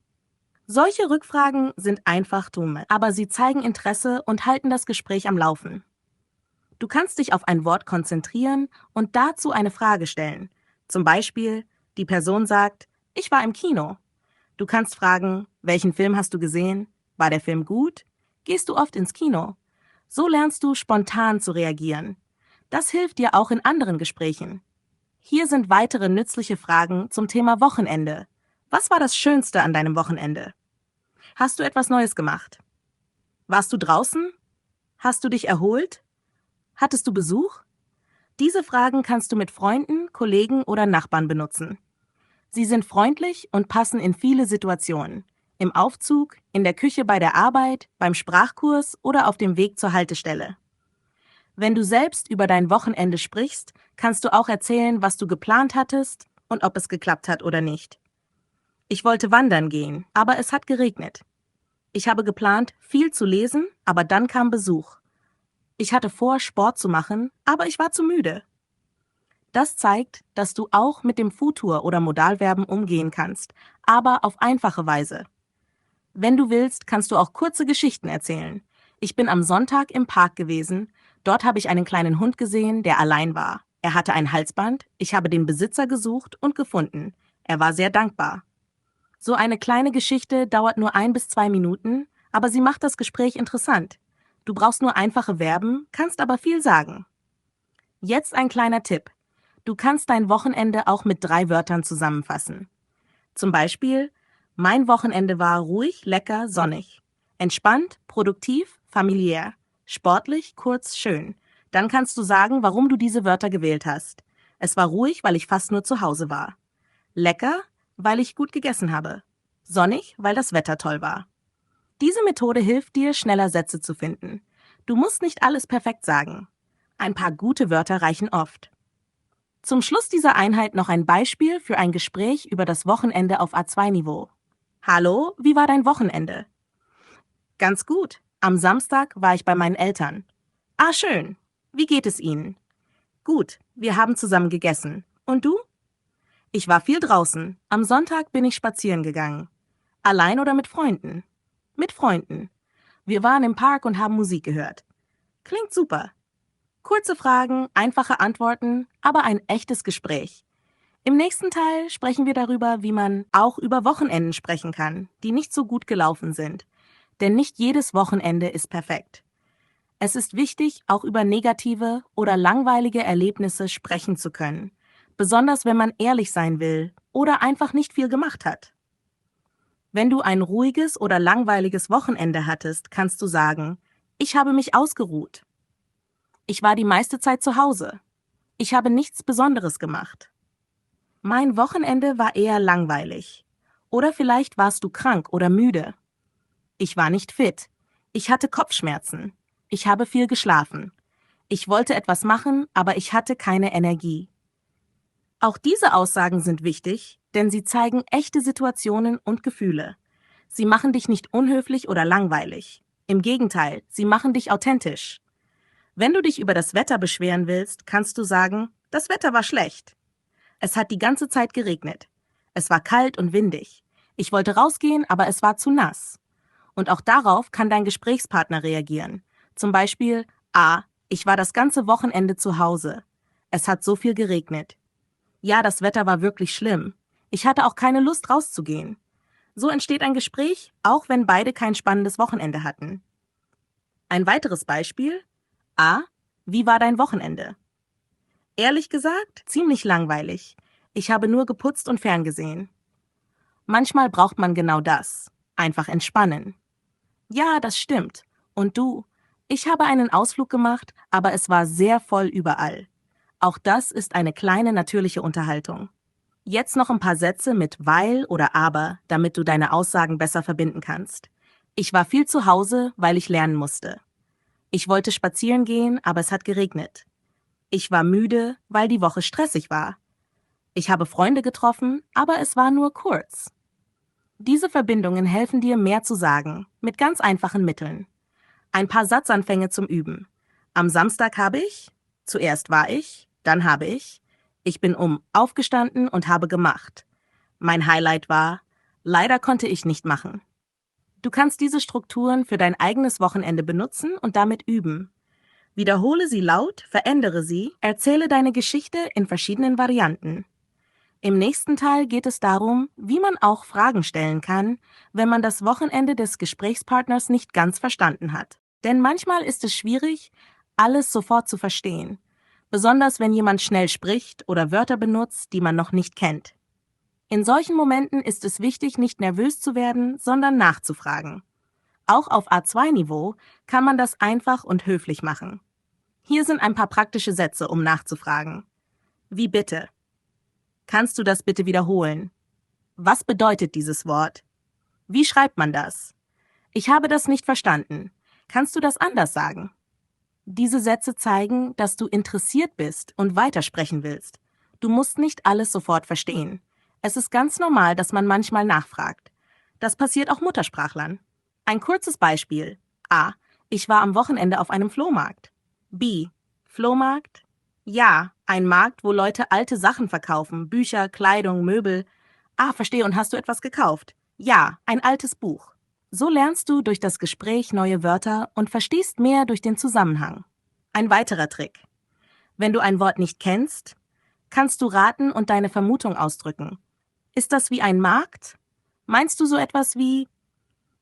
Solche Rückfragen sind einfach dumme, aber sie zeigen Interesse und halten das Gespräch am Laufen. Du kannst dich auf ein Wort konzentrieren und dazu eine Frage stellen. Zum Beispiel, die Person sagt, ich war im Kino. Du kannst fragen, welchen Film hast du gesehen? War der Film gut? Gehst du oft ins Kino? So lernst du spontan zu reagieren. Das hilft dir auch in anderen Gesprächen. Hier sind weitere nützliche Fragen zum Thema Wochenende. Was war das Schönste an deinem Wochenende? Hast du etwas Neues gemacht? Warst du draußen? Hast du dich erholt? Hattest du Besuch? Diese Fragen kannst du mit Freunden, Kollegen oder Nachbarn benutzen. Sie sind freundlich und passen in viele Situationen. Im Aufzug, in der Küche bei der Arbeit, beim Sprachkurs oder auf dem Weg zur Haltestelle. Wenn du selbst über dein Wochenende sprichst, kannst du auch erzählen, was du geplant hattest und ob es geklappt hat oder nicht. Ich wollte wandern gehen, aber es hat geregnet. Ich habe geplant, viel zu lesen, aber dann kam Besuch. Ich hatte vor, Sport zu machen, aber ich war zu müde. Das zeigt, dass du auch mit dem Futur oder Modalverben umgehen kannst, aber auf einfache Weise. Wenn du willst, kannst du auch kurze Geschichten erzählen. Ich bin am Sonntag im Park gewesen. Dort habe ich einen kleinen Hund gesehen, der allein war. Er hatte ein Halsband. Ich habe den Besitzer gesucht und gefunden. Er war sehr dankbar. So eine kleine Geschichte dauert nur 1 bis 2 Minuten, aber sie macht das Gespräch interessant. Du brauchst nur einfache Verben, kannst aber viel sagen. Jetzt ein kleiner Tipp. Du kannst dein Wochenende auch mit 3 Wörtern zusammenfassen. Zum Beispiel: Mein Wochenende war ruhig, lecker, sonnig. Entspannt, produktiv, familiär. Sportlich, kurz, schön. Dann kannst du sagen, warum du diese Wörter gewählt hast. Es war ruhig, weil ich fast nur zu Hause war. Lecker, weil ich gut gegessen habe. Sonnig, weil das Wetter toll war. Diese Methode hilft dir, schneller Sätze zu finden. Du musst nicht alles perfekt sagen. Ein paar gute Wörter reichen oft. Zum Schluss dieser Einheit noch ein Beispiel für ein Gespräch über das Wochenende auf A2-Niveau. Hallo, wie war dein Wochenende? Ganz gut. Am Samstag war ich bei meinen Eltern. Ah, schön. Wie geht es Ihnen? Gut, wir haben zusammen gegessen. Und du? Ich war viel draußen. Am Sonntag bin ich spazieren gegangen. Allein oder mit Freunden? Mit Freunden. Wir waren im Park und haben Musik gehört. Klingt super. Kurze Fragen, einfache Antworten, aber ein echtes Gespräch. Im nächsten Teil sprechen wir darüber, wie man auch über Wochenenden sprechen kann, die nicht so gut gelaufen sind. Denn nicht jedes Wochenende ist perfekt. Es ist wichtig, auch über negative oder langweilige Erlebnisse sprechen zu können. Besonders wenn man ehrlich sein will oder einfach nicht viel gemacht hat. Wenn du ein ruhiges oder langweiliges Wochenende hattest, kannst du sagen: Ich habe mich ausgeruht. Ich war die meiste Zeit zu Hause. Ich habe nichts Besonderes gemacht. Mein Wochenende war eher langweilig. Oder vielleicht warst du krank oder müde. Ich war nicht fit. Ich hatte Kopfschmerzen. Ich habe viel geschlafen. Ich wollte etwas machen, aber ich hatte keine Energie. Auch diese Aussagen sind wichtig, denn sie zeigen echte Situationen und Gefühle. Sie machen dich nicht unhöflich oder langweilig. Im Gegenteil, sie machen dich authentisch. Wenn du dich über das Wetter beschweren willst, kannst du sagen: Das Wetter war schlecht. Es hat die ganze Zeit geregnet. Es war kalt und windig. Ich wollte rausgehen, aber es war zu nass. Und auch darauf kann dein Gesprächspartner reagieren. Zum Beispiel: Ich war das ganze Wochenende zu Hause. Es hat so viel geregnet. Ja, das Wetter war wirklich schlimm. Ich hatte auch keine Lust rauszugehen. So entsteht ein Gespräch, auch wenn beide kein spannendes Wochenende hatten. Ein weiteres Beispiel: Wie war dein Wochenende? Ehrlich gesagt, ziemlich langweilig. Ich habe nur geputzt und ferngesehen. Manchmal braucht man genau das. Einfach entspannen. Ja, das stimmt. Und du? Ich habe einen Ausflug gemacht, aber es war sehr voll überall. Auch das ist eine kleine natürliche Unterhaltung. Jetzt noch ein paar Sätze mit weil oder aber, damit du deine Aussagen besser verbinden kannst. Ich war viel zu Hause, weil ich lernen musste. Ich wollte spazieren gehen, aber es hat geregnet. Ich war müde, weil die Woche stressig war. Ich habe Freunde getroffen, aber es war nur kurz. Diese Verbindungen helfen dir, mehr zu sagen, mit ganz einfachen Mitteln. Ein paar Satzanfänge zum Üben. Am Samstag habe ich, zuerst war ich, dann habe ich bin aufgestanden und habe gemacht. Mein Highlight war, leider konnte ich nicht machen. Du kannst diese Strukturen für dein eigenes Wochenende benutzen und damit üben. Wiederhole sie laut, verändere sie, erzähle deine Geschichte in verschiedenen Varianten. Im nächsten Teil geht es darum, wie man auch Fragen stellen kann, wenn man das Wochenende des Gesprächspartners nicht ganz verstanden hat. Denn manchmal ist es schwierig, alles sofort zu verstehen, besonders wenn jemand schnell spricht oder Wörter benutzt, die man noch nicht kennt. In solchen Momenten ist es wichtig, nicht nervös zu werden, sondern nachzufragen. Auch auf A2-Niveau kann man das einfach und höflich machen. Hier sind ein paar praktische Sätze, um nachzufragen. Wie bitte? Kannst du das bitte wiederholen? Was bedeutet dieses Wort? Wie schreibt man das? Ich habe das nicht verstanden. Kannst du das anders sagen? Diese Sätze zeigen, dass du interessiert bist und weitersprechen willst. Du musst nicht alles sofort verstehen. Es ist ganz normal, dass man manchmal nachfragt. Das passiert auch Muttersprachlern. Ein kurzes Beispiel. A. Ich war am Wochenende auf einem Flohmarkt. B. Flohmarkt? Ja, ein Markt, wo Leute alte Sachen verkaufen. Bücher, Kleidung, Möbel. Ah, verstehe, und hast du etwas gekauft? Ja, ein altes Buch. So lernst du durch das Gespräch neue Wörter und verstehst mehr durch den Zusammenhang. Ein weiterer Trick. Wenn du ein Wort nicht kennst, kannst du raten und deine Vermutung ausdrücken. Ist das wie ein Markt? Meinst du so etwas wie,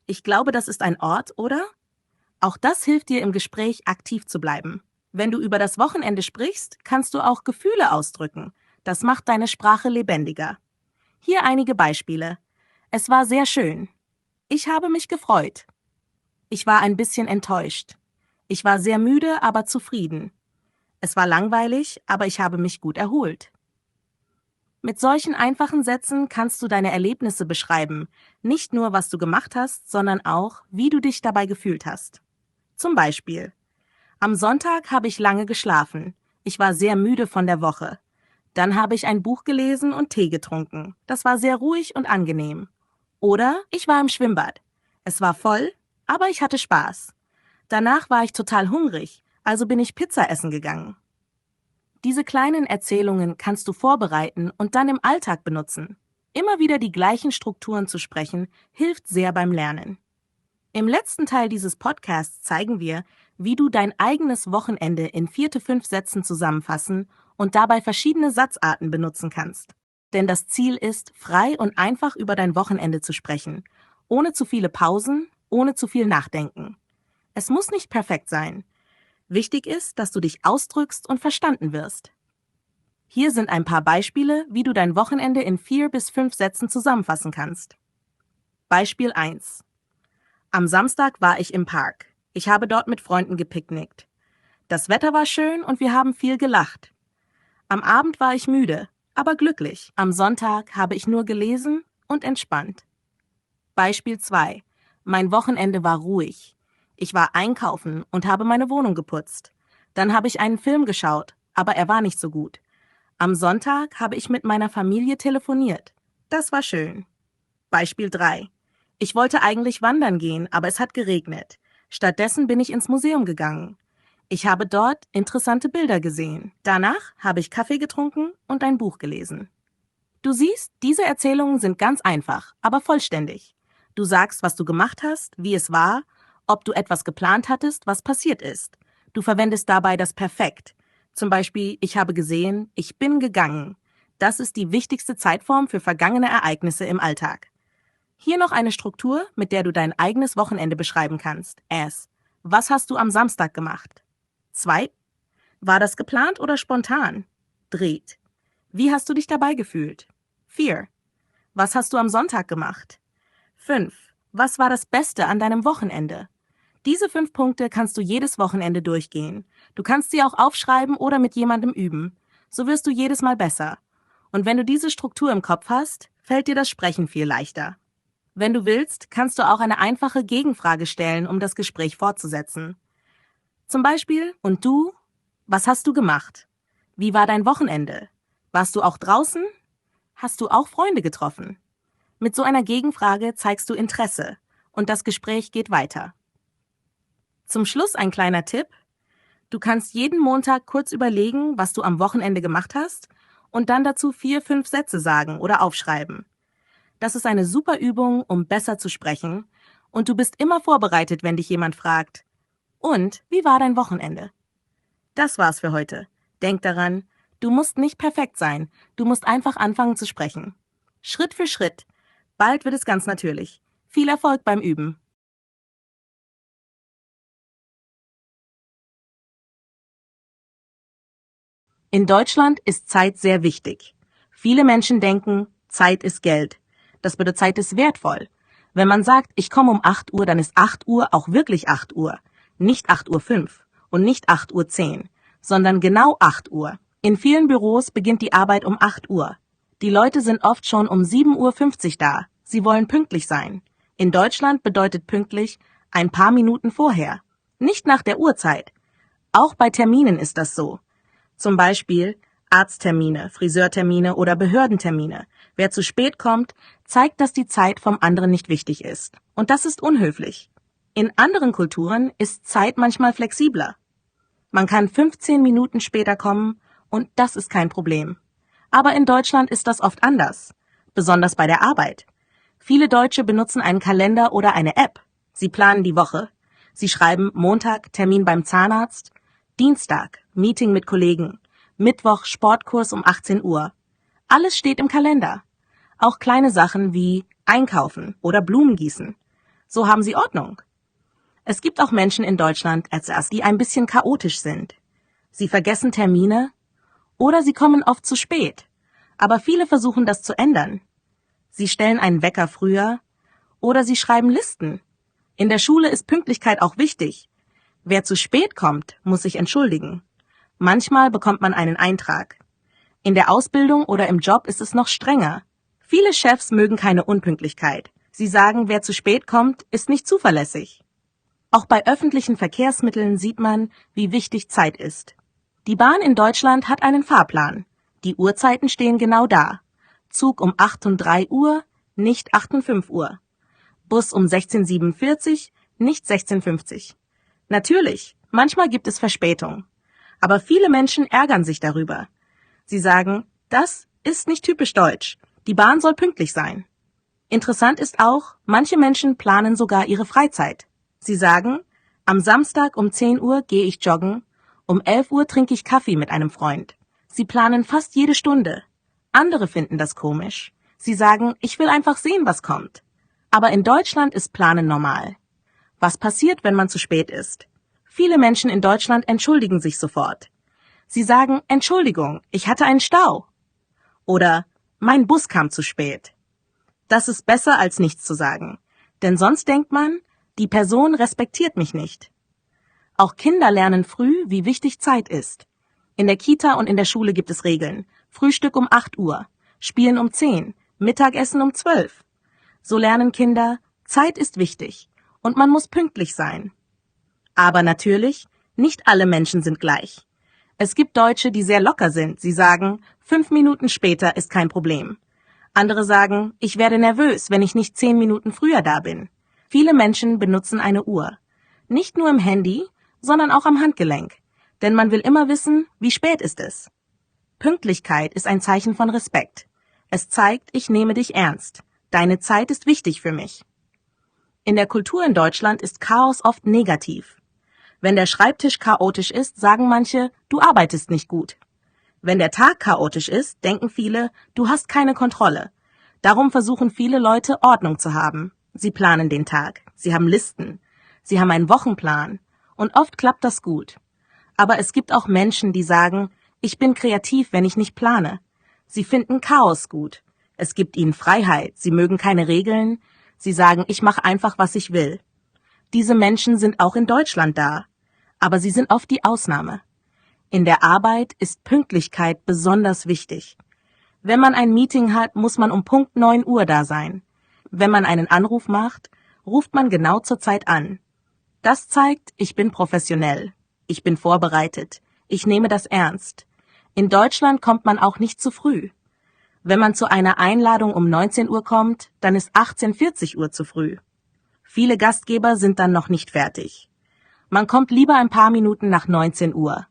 ich glaube, das ist ein Ort, oder? Auch das hilft dir im Gespräch aktiv zu bleiben. Wenn du über das Wochenende sprichst, kannst du auch Gefühle ausdrücken. Das macht deine Sprache lebendiger. Hier einige Beispiele. Es war sehr schön. Ich habe mich gefreut. Ich war ein bisschen enttäuscht. Ich war sehr müde, aber zufrieden. Es war langweilig, aber ich habe mich gut erholt. Mit solchen einfachen Sätzen kannst du deine Erlebnisse beschreiben, nicht nur, was du gemacht hast, sondern auch, wie du dich dabei gefühlt hast. Zum Beispiel: Am Sonntag habe ich lange geschlafen. Ich war sehr müde von der Woche. Dann habe ich ein Buch gelesen und Tee getrunken. Das war sehr ruhig und angenehm. Oder ich war im Schwimmbad. Es war voll, aber ich hatte Spaß. Danach war ich total hungrig, also bin ich Pizza essen gegangen. Diese kleinen Erzählungen kannst du vorbereiten und dann im Alltag benutzen. Immer wieder die gleichen Strukturen zu sprechen, hilft sehr beim Lernen. Im letzten Teil dieses Podcasts zeigen wir, wie du dein eigenes Wochenende in 4-5 Sätzen zusammenfassen und dabei verschiedene Satzarten benutzen kannst. Denn das Ziel ist, frei und einfach über dein Wochenende zu sprechen, ohne zu viele Pausen, ohne zu viel Nachdenken. Es muss nicht perfekt sein. Wichtig ist, dass du dich ausdrückst und verstanden wirst. Hier sind ein paar Beispiele, wie du dein Wochenende in 4-5 Sätzen zusammenfassen kannst. Beispiel 1. Am Samstag war ich im Park. Ich habe dort mit Freunden gepicknickt. Das Wetter war schön und wir haben viel gelacht. Am Abend war ich müde, aber glücklich. Am Sonntag habe ich nur gelesen und entspannt. Beispiel 2. Mein Wochenende war ruhig. Ich war einkaufen und habe meine Wohnung geputzt. Dann habe ich einen Film geschaut, aber er war nicht so gut. Am Sonntag habe ich mit meiner Familie telefoniert. Das war schön. Beispiel 3. Ich wollte eigentlich wandern gehen, aber es hat geregnet. Stattdessen bin ich ins Museum gegangen. Ich habe dort interessante Bilder gesehen. Danach habe ich Kaffee getrunken und ein Buch gelesen. Du siehst, diese Erzählungen sind ganz einfach, aber vollständig. Du sagst, was du gemacht hast, wie es war, ob du etwas geplant hattest, was passiert ist. Du verwendest dabei das Perfekt. Zum Beispiel, ich habe gesehen, ich bin gegangen. Das ist die wichtigste Zeitform für vergangene Ereignisse im Alltag. Hier noch eine Struktur, mit der du dein eigenes Wochenende beschreiben kannst. As: Was hast du am Samstag gemacht? 2. War das geplant oder spontan? Dreht. Wie hast du dich dabei gefühlt? 4. Was hast du am Sonntag gemacht? 5. Was war das Beste an deinem Wochenende? Diese 5 Punkte kannst du jedes Wochenende durchgehen. Du kannst sie auch aufschreiben oder mit jemandem üben. So wirst du jedes Mal besser. Und wenn du diese Struktur im Kopf hast, fällt dir das Sprechen viel leichter. Wenn du willst, kannst du auch eine einfache Gegenfrage stellen, um das Gespräch fortzusetzen. Zum Beispiel: Und du? Was hast du gemacht? Wie war dein Wochenende? Warst du auch draußen? Hast du auch Freunde getroffen? Mit so einer Gegenfrage zeigst du Interesse und das Gespräch geht weiter. Zum Schluss ein kleiner Tipp. Du kannst jeden Montag kurz überlegen, was du am Wochenende gemacht hast und dann dazu 4-5 Sätze sagen oder aufschreiben. Das ist eine super Übung, um besser zu sprechen und du bist immer vorbereitet, wenn dich jemand fragt: Und, wie war dein Wochenende? Das war's für heute. Denk daran, du musst nicht perfekt sein, du musst einfach anfangen zu sprechen. Schritt für Schritt. Bald wird es ganz natürlich. Viel Erfolg beim Üben. In Deutschland ist Zeit sehr wichtig. Viele Menschen denken, Zeit ist Geld. Das bedeutet, Zeit ist wertvoll. Wenn man sagt, ich komme um 8 Uhr, dann ist 8 Uhr auch wirklich 8 Uhr. Nicht 8:05 Uhr und nicht 8:10 Uhr. sondern genau 8 Uhr. In vielen Büros beginnt die Arbeit um 8 Uhr. Die Leute sind oft schon um 7:50 Uhr da. Sie wollen pünktlich sein. In Deutschland bedeutet pünktlich ein paar Minuten vorher, nicht nach der Uhrzeit. Auch bei Terminen ist das so. Zum Beispiel Arzttermine, Friseurtermine oder Behördentermine. Wer zu spät kommt, zeigt, dass die Zeit vom anderen nicht wichtig ist. Und das ist unhöflich. In anderen Kulturen ist Zeit manchmal flexibler. Man kann 15 Minuten später kommen und das ist kein Problem. Aber in Deutschland ist das oft anders, besonders bei der Arbeit. Viele Deutsche benutzen einen Kalender oder eine App. Sie planen die Woche. Sie schreiben Montag Termin beim Zahnarzt, Dienstag Meeting mit Kollegen, Mittwoch Sportkurs um 18 Uhr. Alles steht im Kalender. Auch kleine Sachen wie Einkaufen oder Blumen gießen. So haben sie Ordnung. Es gibt auch Menschen in Deutschland, die ein bisschen chaotisch sind. Sie vergessen Termine oder sie kommen oft zu spät. Aber viele versuchen das zu ändern. Sie stellen einen Wecker früher oder sie schreiben Listen. In der Schule ist Pünktlichkeit auch wichtig. Wer zu spät kommt, muss sich entschuldigen. Manchmal bekommt man einen Eintrag. In der Ausbildung oder im Job ist es noch strenger. Viele Chefs mögen keine Unpünktlichkeit. Sie sagen, wer zu spät kommt, ist nicht zuverlässig. Auch bei öffentlichen Verkehrsmitteln sieht man, wie wichtig Zeit ist. Die Bahn in Deutschland hat einen Fahrplan. Die Uhrzeiten stehen genau da. Zug um 8:03 Uhr, nicht 8:05 Uhr. Bus um 16:47, nicht 16:50. Natürlich, manchmal gibt es Verspätung. Aber viele Menschen ärgern sich darüber. Sie sagen, das ist nicht typisch deutsch. Die Bahn soll pünktlich sein. Interessant ist auch, manche Menschen planen sogar ihre Freizeit. Sie sagen, am Samstag um 10 Uhr gehe ich joggen, um 11 Uhr trinke ich Kaffee mit einem Freund. Sie planen fast jede Stunde. Andere finden das komisch. Sie sagen, ich will einfach sehen, was kommt. Aber in Deutschland ist Planen normal. Was passiert, wenn man zu spät ist? Viele Menschen in Deutschland entschuldigen sich sofort. Sie sagen, Entschuldigung, ich hatte einen Stau. Oder, mein Bus kam zu spät. Das ist besser als nichts zu sagen. Denn sonst denkt man, die Person respektiert mich nicht. Auch Kinder lernen früh, wie wichtig Zeit ist. In der Kita und in der Schule gibt es Regeln. Frühstück um 8 Uhr, Spielen um 10, Mittagessen um 12. So lernen Kinder, Zeit ist wichtig und man muss pünktlich sein. Aber natürlich, nicht alle Menschen sind gleich. Es gibt Deutsche, die sehr locker sind. Sie sagen, 5 Minuten später ist kein Problem. Andere sagen, ich werde nervös, wenn ich nicht 10 Minuten früher da bin. Viele Menschen benutzen eine Uhr. Nicht nur im Handy, sondern auch am Handgelenk. Denn man will immer wissen, wie spät ist es. Pünktlichkeit ist ein Zeichen von Respekt. Es zeigt, ich nehme dich ernst. Deine Zeit ist wichtig für mich. In der Kultur in Deutschland ist Chaos oft negativ. Wenn der Schreibtisch chaotisch ist, sagen manche, du arbeitest nicht gut. Wenn der Tag chaotisch ist, denken viele, du hast keine Kontrolle. Darum versuchen viele Leute, Ordnung zu haben. Sie planen den Tag, sie haben Listen, sie haben einen Wochenplan und oft klappt das gut. Aber es gibt auch Menschen, die sagen, ich bin kreativ, wenn ich nicht plane. Sie finden Chaos gut. Es gibt ihnen Freiheit, sie mögen keine Regeln. Sie sagen, ich mache einfach, was ich will. Diese Menschen sind auch in Deutschland da. Aber sie sind oft die Ausnahme. In der Arbeit ist Pünktlichkeit besonders wichtig. Wenn man ein Meeting hat, muss man um Punkt 9 Uhr da sein. Wenn man einen Anruf macht, ruft man genau zur Zeit an. Das zeigt, ich bin professionell. Ich bin vorbereitet. Ich nehme das ernst. In Deutschland kommt man auch nicht zu früh. Wenn man zu einer Einladung um 19 Uhr kommt, dann ist 18:40 Uhr zu früh. Viele Gastgeber sind dann noch nicht fertig. Man kommt lieber ein paar Minuten nach 19 Uhr,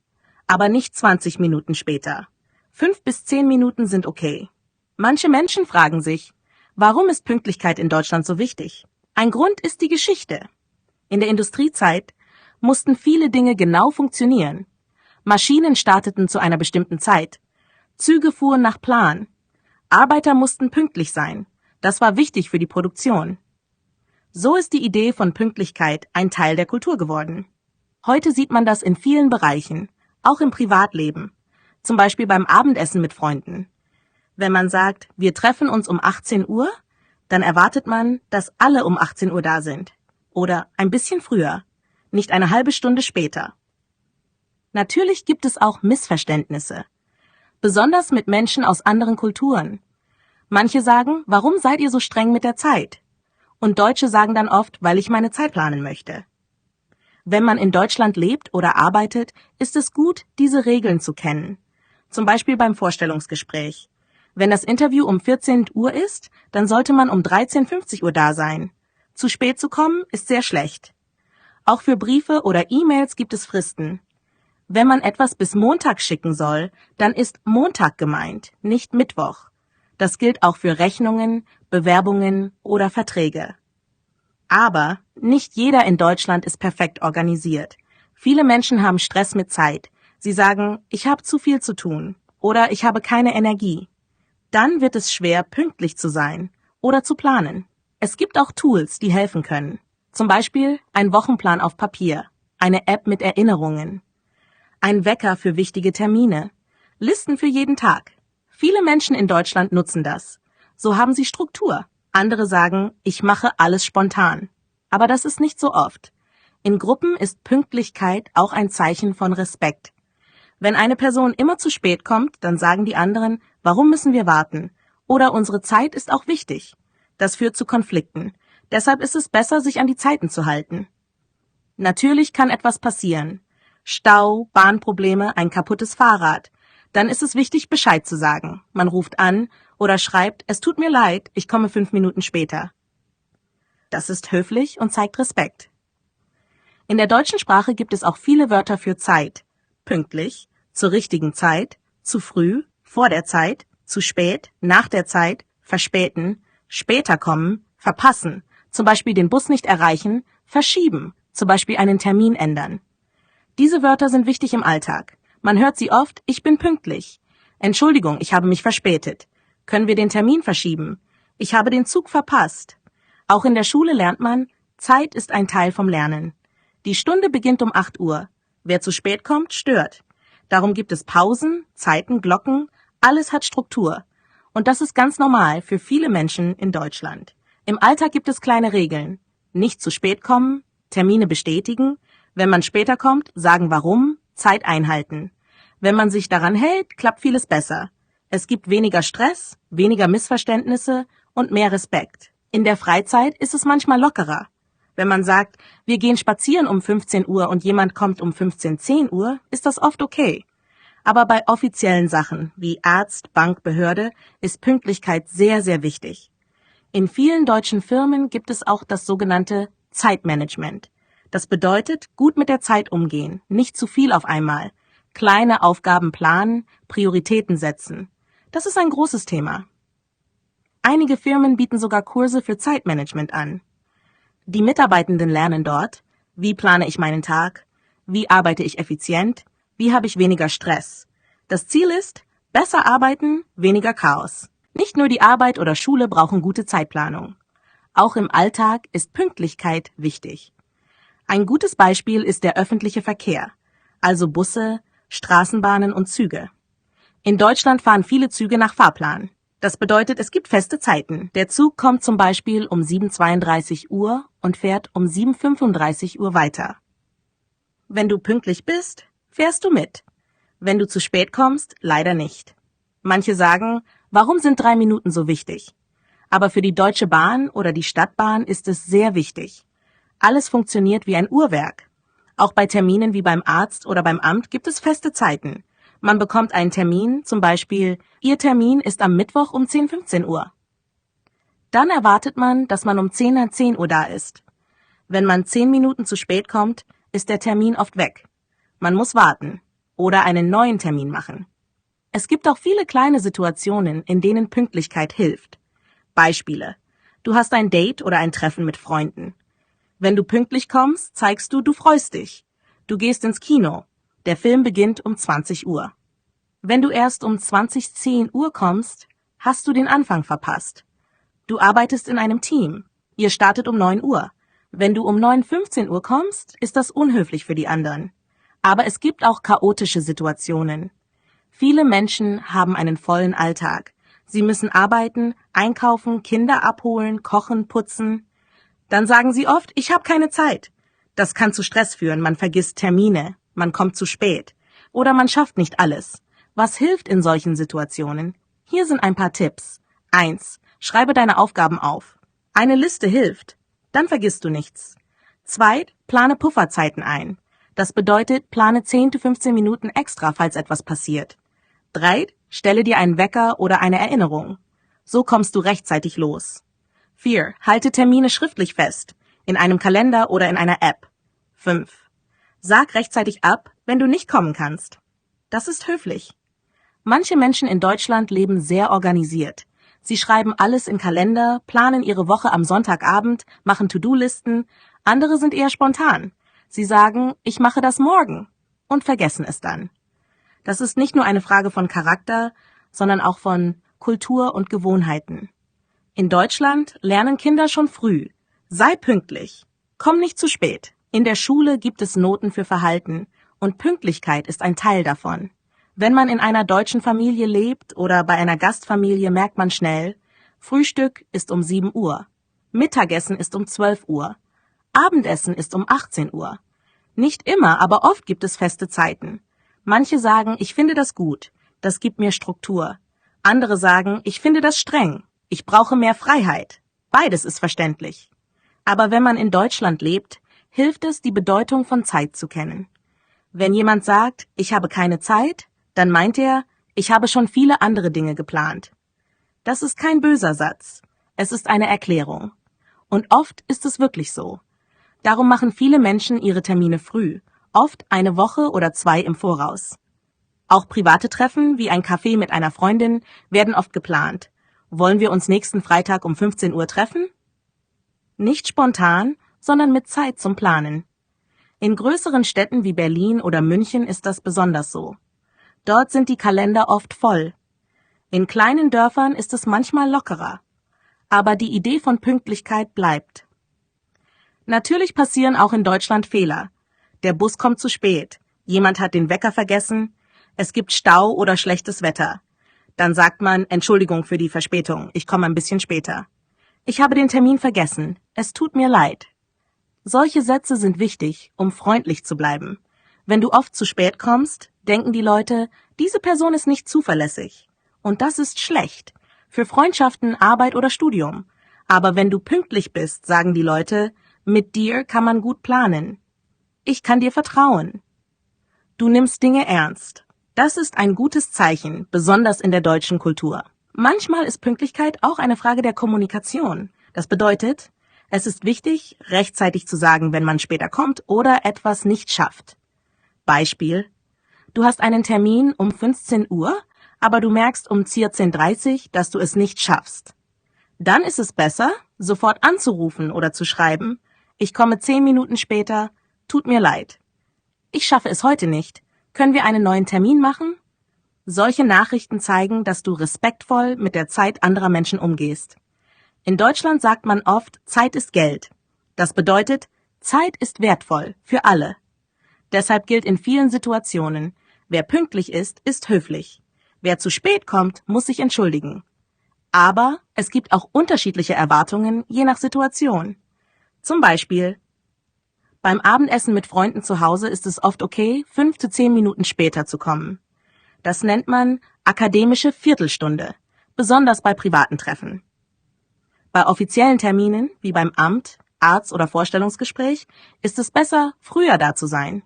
aber nicht 20 Minuten später. 5 bis 10 Minuten sind okay. Manche Menschen fragen sich, warum ist Pünktlichkeit in Deutschland so wichtig? Ein Grund ist die Geschichte. In der Industriezeit mussten viele Dinge genau funktionieren. Maschinen starteten zu einer bestimmten Zeit. Züge fuhren nach Plan. Arbeiter mussten pünktlich sein. Das war wichtig für die Produktion. So ist die Idee von Pünktlichkeit ein Teil der Kultur geworden. Heute sieht man das in vielen Bereichen, auch im Privatleben. Zum Beispiel beim Abendessen mit Freunden. Wenn man sagt, wir treffen uns um 18 Uhr, dann erwartet man, dass alle um 18 Uhr da sind. Oder ein bisschen früher, nicht eine halbe Stunde später. Natürlich gibt es auch Missverständnisse, besonders mit Menschen aus anderen Kulturen. Manche sagen, warum seid ihr so streng mit der Zeit? Und Deutsche sagen dann oft, weil ich meine Zeit planen möchte. Wenn man in Deutschland lebt oder arbeitet, ist es gut, diese Regeln zu kennen. Zum Beispiel beim Vorstellungsgespräch. Wenn das Interview um 14 Uhr ist, dann sollte man um 13:50 Uhr da sein. Zu spät zu kommen, ist sehr schlecht. Auch für Briefe oder E-Mails gibt es Fristen. Wenn man etwas bis Montag schicken soll, dann ist Montag gemeint, nicht Mittwoch. Das gilt auch für Rechnungen, Bewerbungen oder Verträge. Aber nicht jeder in Deutschland ist perfekt organisiert. Viele Menschen haben Stress mit Zeit. Sie sagen, ich habe zu viel zu tun oder ich habe keine Energie. Dann wird es schwer, pünktlich zu sein oder zu planen. Es gibt auch Tools, die helfen können. Zum Beispiel ein Wochenplan auf Papier, eine App mit Erinnerungen, ein Wecker für wichtige Termine, Listen für jeden Tag. Viele Menschen in Deutschland nutzen das. So haben sie Struktur. Andere sagen, ich mache alles spontan. Aber das ist nicht so oft. In Gruppen ist Pünktlichkeit auch ein Zeichen von Respekt. Wenn eine Person immer zu spät kommt, dann sagen die anderen, warum müssen wir warten? Oder unsere Zeit ist auch wichtig. Das führt zu Konflikten. Deshalb ist es besser, sich an die Zeiten zu halten. Natürlich kann etwas passieren. Stau, Bahnprobleme, ein kaputtes Fahrrad. Dann ist es wichtig, Bescheid zu sagen. Man ruft an oder schreibt, es tut mir leid, ich komme 5 Minuten später. Das ist höflich und zeigt Respekt. In der deutschen Sprache gibt es auch viele Wörter für Zeit. Pünktlich, zur richtigen Zeit, zu früh, vor der Zeit, zu spät, nach der Zeit, verspäten, später kommen, verpassen, zum Beispiel den Bus nicht erreichen, verschieben, zum Beispiel einen Termin ändern. Diese Wörter sind wichtig im Alltag. Man hört sie oft, ich bin pünktlich. Entschuldigung, ich habe mich verspätet. Können wir den Termin verschieben? Ich habe den Zug verpasst. Auch in der Schule lernt man, Zeit ist ein Teil vom Lernen. Die Stunde beginnt um 8 Uhr. Wer zu spät kommt, stört. Darum gibt es Pausen, Zeiten, Glocken, alles hat Struktur. Und das ist ganz normal für viele Menschen in Deutschland. Im Alltag gibt es kleine Regeln. Nicht zu spät kommen, Termine bestätigen, wenn man später kommt, sagen warum, Zeit einhalten. Wenn man sich daran hält, klappt vieles besser. Es gibt weniger Stress, weniger Missverständnisse und mehr Respekt. In der Freizeit ist es manchmal lockerer. Wenn man sagt, wir gehen spazieren um 15 Uhr und jemand kommt um 15:10 Uhr, ist das oft okay. Aber bei offiziellen Sachen wie Arzt, Bank, Behörde ist Pünktlichkeit sehr, sehr wichtig. In vielen deutschen Firmen gibt es auch das sogenannte Zeitmanagement. Das bedeutet, gut mit der Zeit umgehen, nicht zu viel auf einmal, kleine Aufgaben planen, Prioritäten setzen. Das ist ein großes Thema. Einige Firmen bieten sogar Kurse für Zeitmanagement an. Die Mitarbeitenden lernen dort, wie plane ich meinen Tag, wie arbeite ich effizient, wie habe ich weniger Stress. Das Ziel ist, besser arbeiten, weniger Chaos. Nicht nur die Arbeit oder Schule brauchen gute Zeitplanung. Auch im Alltag ist Pünktlichkeit wichtig. Ein gutes Beispiel ist der öffentliche Verkehr, also Busse, Straßenbahnen und Züge. In Deutschland fahren viele Züge nach Fahrplan. Das bedeutet, es gibt feste Zeiten. Der Zug kommt zum Beispiel um 7:32 Uhr und fährt um 7:35 Uhr weiter. Wenn du pünktlich bist, fährst du mit. Wenn du zu spät kommst, leider nicht. Manche sagen, warum sind 3 Minuten so wichtig? Aber für die Deutsche Bahn oder die Stadtbahn ist es sehr wichtig. Alles funktioniert wie ein Uhrwerk. Auch bei Terminen wie beim Arzt oder beim Amt gibt es feste Zeiten. Man bekommt einen Termin, zum Beispiel, Ihr Termin ist am Mittwoch um 10:15 Uhr. Dann erwartet man, dass man um 10:10 Uhr da ist. Wenn man 10 Minuten zu spät kommt, ist der Termin oft weg. Man muss warten oder einen neuen Termin machen. Es gibt auch viele kleine Situationen, in denen Pünktlichkeit hilft. Beispiele. Du hast ein Date oder ein Treffen mit Freunden. Wenn du pünktlich kommst, zeigst du, du freust dich. Du gehst ins Kino. Der Film beginnt um 20 Uhr. Wenn du erst um 20:10 Uhr kommst, hast du den Anfang verpasst. Du arbeitest in einem Team. Ihr startet um 9 Uhr. Wenn du um 9:15 Uhr kommst, ist das unhöflich für die anderen. Aber es gibt auch chaotische Situationen. Viele Menschen haben einen vollen Alltag. Sie müssen arbeiten, einkaufen, Kinder abholen, kochen, putzen. Dann sagen sie oft, ich habe keine Zeit. Das kann zu Stress führen, man vergisst Termine, man kommt zu spät. Oder man schafft nicht alles. Was hilft in solchen Situationen? Hier sind ein paar Tipps. 1. Schreibe deine Aufgaben auf. Eine Liste hilft. Dann vergisst du nichts. 2. Plane Pufferzeiten ein. Das bedeutet, plane 10 bis 15 Minuten extra, falls etwas passiert. 3. Stelle dir einen Wecker oder eine Erinnerung. So kommst du rechtzeitig los. 4. Halte Termine schriftlich fest, in einem Kalender oder in einer App. 5. Sag rechtzeitig ab, wenn du nicht kommen kannst. Das ist höflich. Manche Menschen in Deutschland leben sehr organisiert. Sie schreiben alles in Kalender, planen ihre Woche am Sonntagabend, machen To-Do-Listen. Andere sind eher spontan. Sie sagen, ich mache das morgen und vergessen es dann. Das ist nicht nur eine Frage von Charakter, sondern auch von Kultur und Gewohnheiten. In Deutschland lernen Kinder schon früh. Sei pünktlich. Komm nicht zu spät. In der Schule gibt es Noten für Verhalten und Pünktlichkeit ist ein Teil davon. Wenn man in einer deutschen Familie lebt oder bei einer Gastfamilie, merkt man schnell, Frühstück ist um 7 Uhr, Mittagessen ist um 12 Uhr, Abendessen ist um 18 Uhr. Nicht immer, aber oft gibt es feste Zeiten. Manche sagen, ich finde das gut, das gibt mir Struktur. Andere sagen, ich finde das streng, ich brauche mehr Freiheit. Beides ist verständlich. Aber wenn man in Deutschland lebt, hilft es, die Bedeutung von Zeit zu kennen. Wenn jemand sagt, ich habe keine Zeit, dann meint er, ich habe schon viele andere Dinge geplant. Das ist kein böser Satz. Es ist eine Erklärung. Und oft ist es wirklich so. Darum machen viele Menschen ihre Termine früh, oft eine Woche oder 2 im Voraus. Auch private Treffen, wie ein Kaffee mit einer Freundin, werden oft geplant. Wollen wir uns nächsten Freitag um 15 Uhr treffen? Nicht spontan, sondern mit Zeit zum Planen. In größeren Städten wie Berlin oder München ist das besonders so. Dort sind die Kalender oft voll. In kleinen Dörfern ist es manchmal lockerer. Aber die Idee von Pünktlichkeit bleibt. Natürlich passieren auch in Deutschland Fehler. Der Bus kommt zu spät, jemand hat den Wecker vergessen, es gibt Stau oder schlechtes Wetter. Dann sagt man, Entschuldigung für die Verspätung, ich komme ein bisschen später. Ich habe den Termin vergessen, es tut mir leid. Solche Sätze sind wichtig, um freundlich zu bleiben. Wenn du oft zu spät kommst, denken die Leute, diese Person ist nicht zuverlässig. Und das ist schlecht. Für Freundschaften, Arbeit oder Studium. Aber wenn du pünktlich bist, sagen die Leute, mit dir kann man gut planen. Ich kann dir vertrauen. Du nimmst Dinge ernst. Das ist ein gutes Zeichen, besonders in der deutschen Kultur. Manchmal ist Pünktlichkeit auch eine Frage der Kommunikation. Das bedeutet, es ist wichtig, rechtzeitig zu sagen, wenn man später kommt oder etwas nicht schafft. Beispiel: Du hast einen Termin um 15 Uhr, aber du merkst um 14:30 Uhr, dass du es nicht schaffst. Dann ist es besser, sofort anzurufen oder zu schreiben, ich komme 10 Minuten später, tut mir leid. Ich schaffe es heute nicht. Können wir einen neuen Termin machen? Solche Nachrichten zeigen, dass du respektvoll mit der Zeit anderer Menschen umgehst. In Deutschland sagt man oft, Zeit ist Geld. Das bedeutet, Zeit ist wertvoll für alle. Deshalb gilt in vielen Situationen, wer pünktlich ist, ist höflich. Wer zu spät kommt, muss sich entschuldigen. Aber es gibt auch unterschiedliche Erwartungen, je nach Situation. Zum Beispiel: Beim Abendessen mit Freunden zu Hause ist es oft okay, 5 bis 10 Minuten später zu kommen. Das nennt man akademische Viertelstunde, besonders bei privaten Treffen. Bei offiziellen Terminen, wie beim Amt, Arzt- oder Vorstellungsgespräch, ist es besser, früher da zu sein.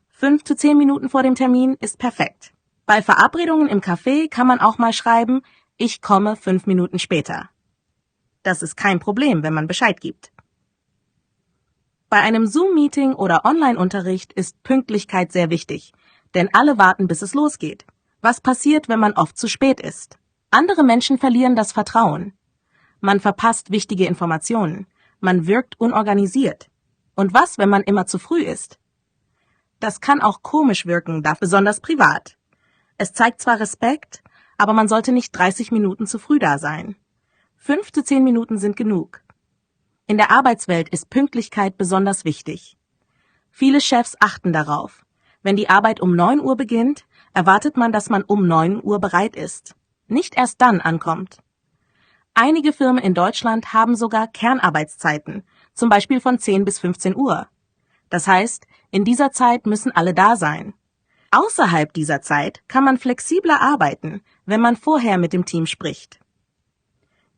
5 bis 10 Minuten vor dem Termin ist perfekt. Bei Verabredungen im Café kann man auch mal schreiben, ich komme 5 Minuten später. Das ist kein Problem, wenn man Bescheid gibt. Bei einem Zoom-Meeting oder Online-Unterricht ist Pünktlichkeit sehr wichtig, denn alle warten, bis es losgeht. Was passiert, wenn man oft zu spät ist? Andere Menschen verlieren das Vertrauen. Man verpasst wichtige Informationen. Man wirkt unorganisiert. Und was, wenn man immer zu früh ist? Das kann auch komisch wirken, besonders privat. Es zeigt zwar Respekt, aber man sollte nicht 30 Minuten zu früh da sein. 5 bis 10 Minuten sind genug. In der Arbeitswelt ist Pünktlichkeit besonders wichtig. Viele Chefs achten darauf. Wenn die Arbeit um 9 Uhr beginnt, erwartet man, dass man um 9 Uhr bereit ist. Nicht erst dann ankommt. Einige Firmen in Deutschland haben sogar Kernarbeitszeiten, zum Beispiel von 10 bis 15 Uhr. Das heißt, in dieser Zeit müssen alle da sein. Außerhalb dieser Zeit kann man flexibler arbeiten, wenn man vorher mit dem Team spricht.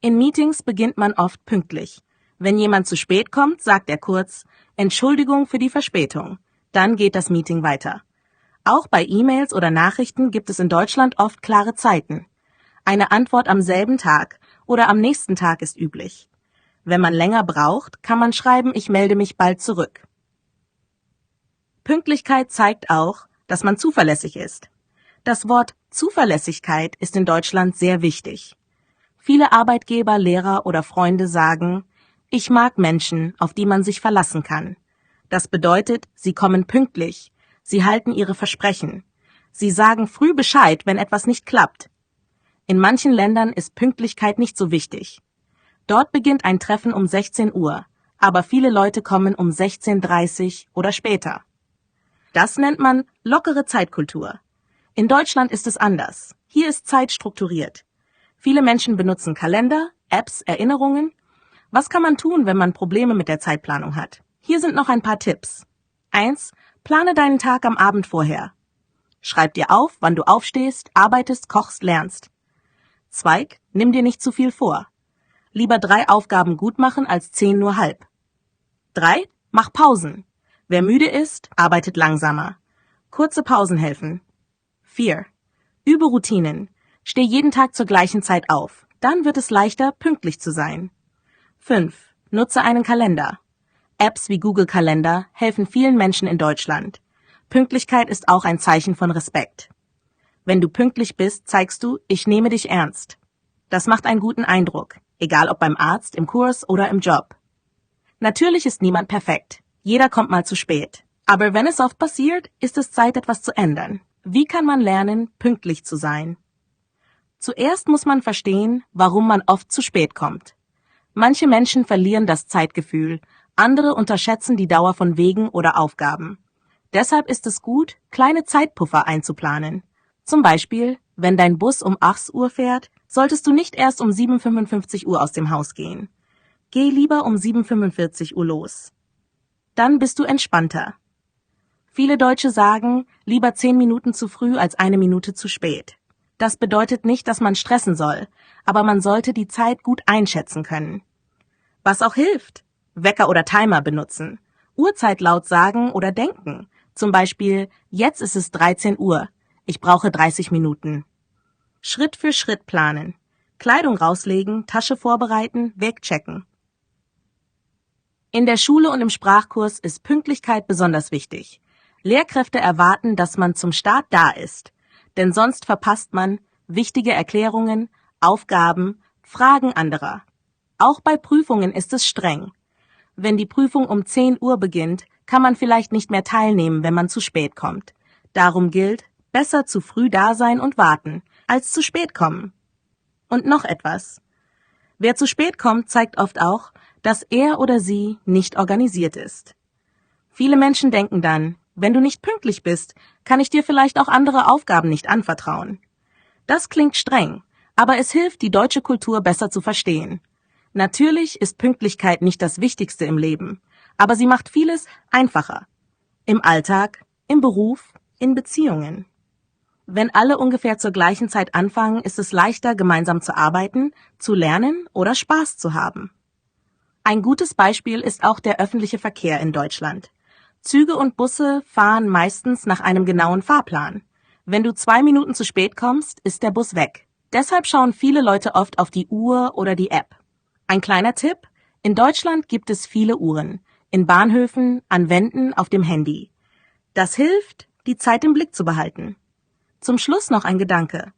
In Meetings beginnt man oft pünktlich. Wenn jemand zu spät kommt, sagt er kurz Entschuldigung für die Verspätung. Dann geht das Meeting weiter. Auch bei E-Mails oder Nachrichten gibt es in Deutschland oft klare Zeiten. Eine Antwort am selben Tag oder am nächsten Tag ist üblich. Wenn man länger braucht, kann man schreiben, ich melde mich bald zurück. Pünktlichkeit zeigt auch, dass man zuverlässig ist. Das Wort Zuverlässigkeit ist in Deutschland sehr wichtig. Viele Arbeitgeber, Lehrer oder Freunde sagen, ich mag Menschen, auf die man sich verlassen kann. Das bedeutet, sie kommen pünktlich, sie halten ihre Versprechen. Sie sagen früh Bescheid, wenn etwas nicht klappt. In manchen Ländern ist Pünktlichkeit nicht so wichtig. Dort beginnt ein Treffen um 16 Uhr, aber viele Leute kommen um 16:30 oder später. Das nennt man lockere Zeitkultur. In Deutschland ist es anders. Hier ist Zeit strukturiert. Viele Menschen benutzen Kalender, Apps, Erinnerungen. Was kann man tun, wenn man Probleme mit der Zeitplanung hat? Hier sind noch ein paar Tipps. 1. Plane deinen Tag am Abend vorher. Schreib dir auf, wann du aufstehst, arbeitest, kochst, lernst. 2. Nimm dir nicht zu viel vor. Lieber 3 Aufgaben gut machen als 10 nur halb. 3. Mach Pausen. Wer müde ist, arbeitet langsamer. Kurze Pausen helfen. 4. Übe Routinen. Steh jeden Tag zur gleichen Zeit auf. Dann wird es leichter, pünktlich zu sein. 5. Nutze einen Kalender. Apps wie Google Kalender helfen vielen Menschen in Deutschland. Pünktlichkeit ist auch ein Zeichen von Respekt. Wenn du pünktlich bist, zeigst du, ich nehme dich ernst. Das macht einen guten Eindruck, egal ob beim Arzt, im Kurs oder im Job. Natürlich ist niemand perfekt. Jeder kommt mal zu spät. Aber wenn es oft passiert, ist es Zeit, etwas zu ändern. Wie kann man lernen, pünktlich zu sein? Zuerst muss man verstehen, warum man oft zu spät kommt. Manche Menschen verlieren das Zeitgefühl, andere unterschätzen die Dauer von Wegen oder Aufgaben. Deshalb ist es gut, kleine Zeitpuffer einzuplanen. Zum Beispiel, wenn dein Bus um 8 Uhr fährt, solltest du nicht erst um 7:55 Uhr aus dem Haus gehen. Geh lieber um 7:45 Uhr los. Dann bist du entspannter. Viele Deutsche sagen, lieber 10 Minuten zu früh als 1 Minute zu spät. Das bedeutet nicht, dass man stressen soll, aber man sollte die Zeit gut einschätzen können. Was auch hilft: Wecker oder Timer benutzen, Uhrzeit laut sagen oder denken. Zum Beispiel, jetzt ist es 13 Uhr, ich brauche 30 Minuten. Schritt für Schritt planen. Kleidung rauslegen, Tasche vorbereiten, Weg checken. In der Schule und im Sprachkurs ist Pünktlichkeit besonders wichtig. Lehrkräfte erwarten, dass man zum Start da ist, denn sonst verpasst man wichtige Erklärungen, Aufgaben, Fragen anderer. Auch bei Prüfungen ist es streng. Wenn die Prüfung um 10 Uhr beginnt, kann man vielleicht nicht mehr teilnehmen, wenn man zu spät kommt. Darum gilt, besser zu früh da sein und warten, als zu spät kommen. Und noch etwas. Wer zu spät kommt, zeigt oft auch, dass er oder sie nicht organisiert ist. Viele Menschen denken dann, wenn du nicht pünktlich bist, kann ich dir vielleicht auch andere Aufgaben nicht anvertrauen. Das klingt streng, aber es hilft, die deutsche Kultur besser zu verstehen. Natürlich ist Pünktlichkeit nicht das Wichtigste im Leben, aber sie macht vieles einfacher. Im Alltag, im Beruf, in Beziehungen. Wenn alle ungefähr zur gleichen Zeit anfangen, ist es leichter, gemeinsam zu arbeiten, zu lernen oder Spaß zu haben. Ein gutes Beispiel ist auch der öffentliche Verkehr in Deutschland. Züge und Busse fahren meistens nach einem genauen Fahrplan. Wenn du 2 Minuten zu spät kommst, ist der Bus weg. Deshalb schauen viele Leute oft auf die Uhr oder die App. Ein kleiner Tipp: In Deutschland gibt es viele Uhren. In Bahnhöfen, an Wänden, auf dem Handy. Das hilft, die Zeit im Blick zu behalten. Zum Schluss noch ein Gedanke.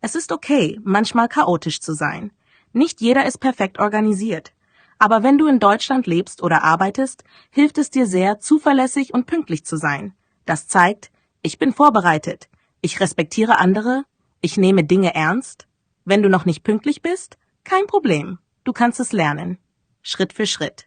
Es ist okay, manchmal chaotisch zu sein. Nicht jeder ist perfekt organisiert. Aber wenn du in Deutschland lebst oder arbeitest, hilft es dir sehr, zuverlässig und pünktlich zu sein. Das zeigt, ich bin vorbereitet, ich respektiere andere, ich nehme Dinge ernst. Wenn du noch nicht pünktlich bist, kein Problem, du kannst es lernen. Schritt für Schritt.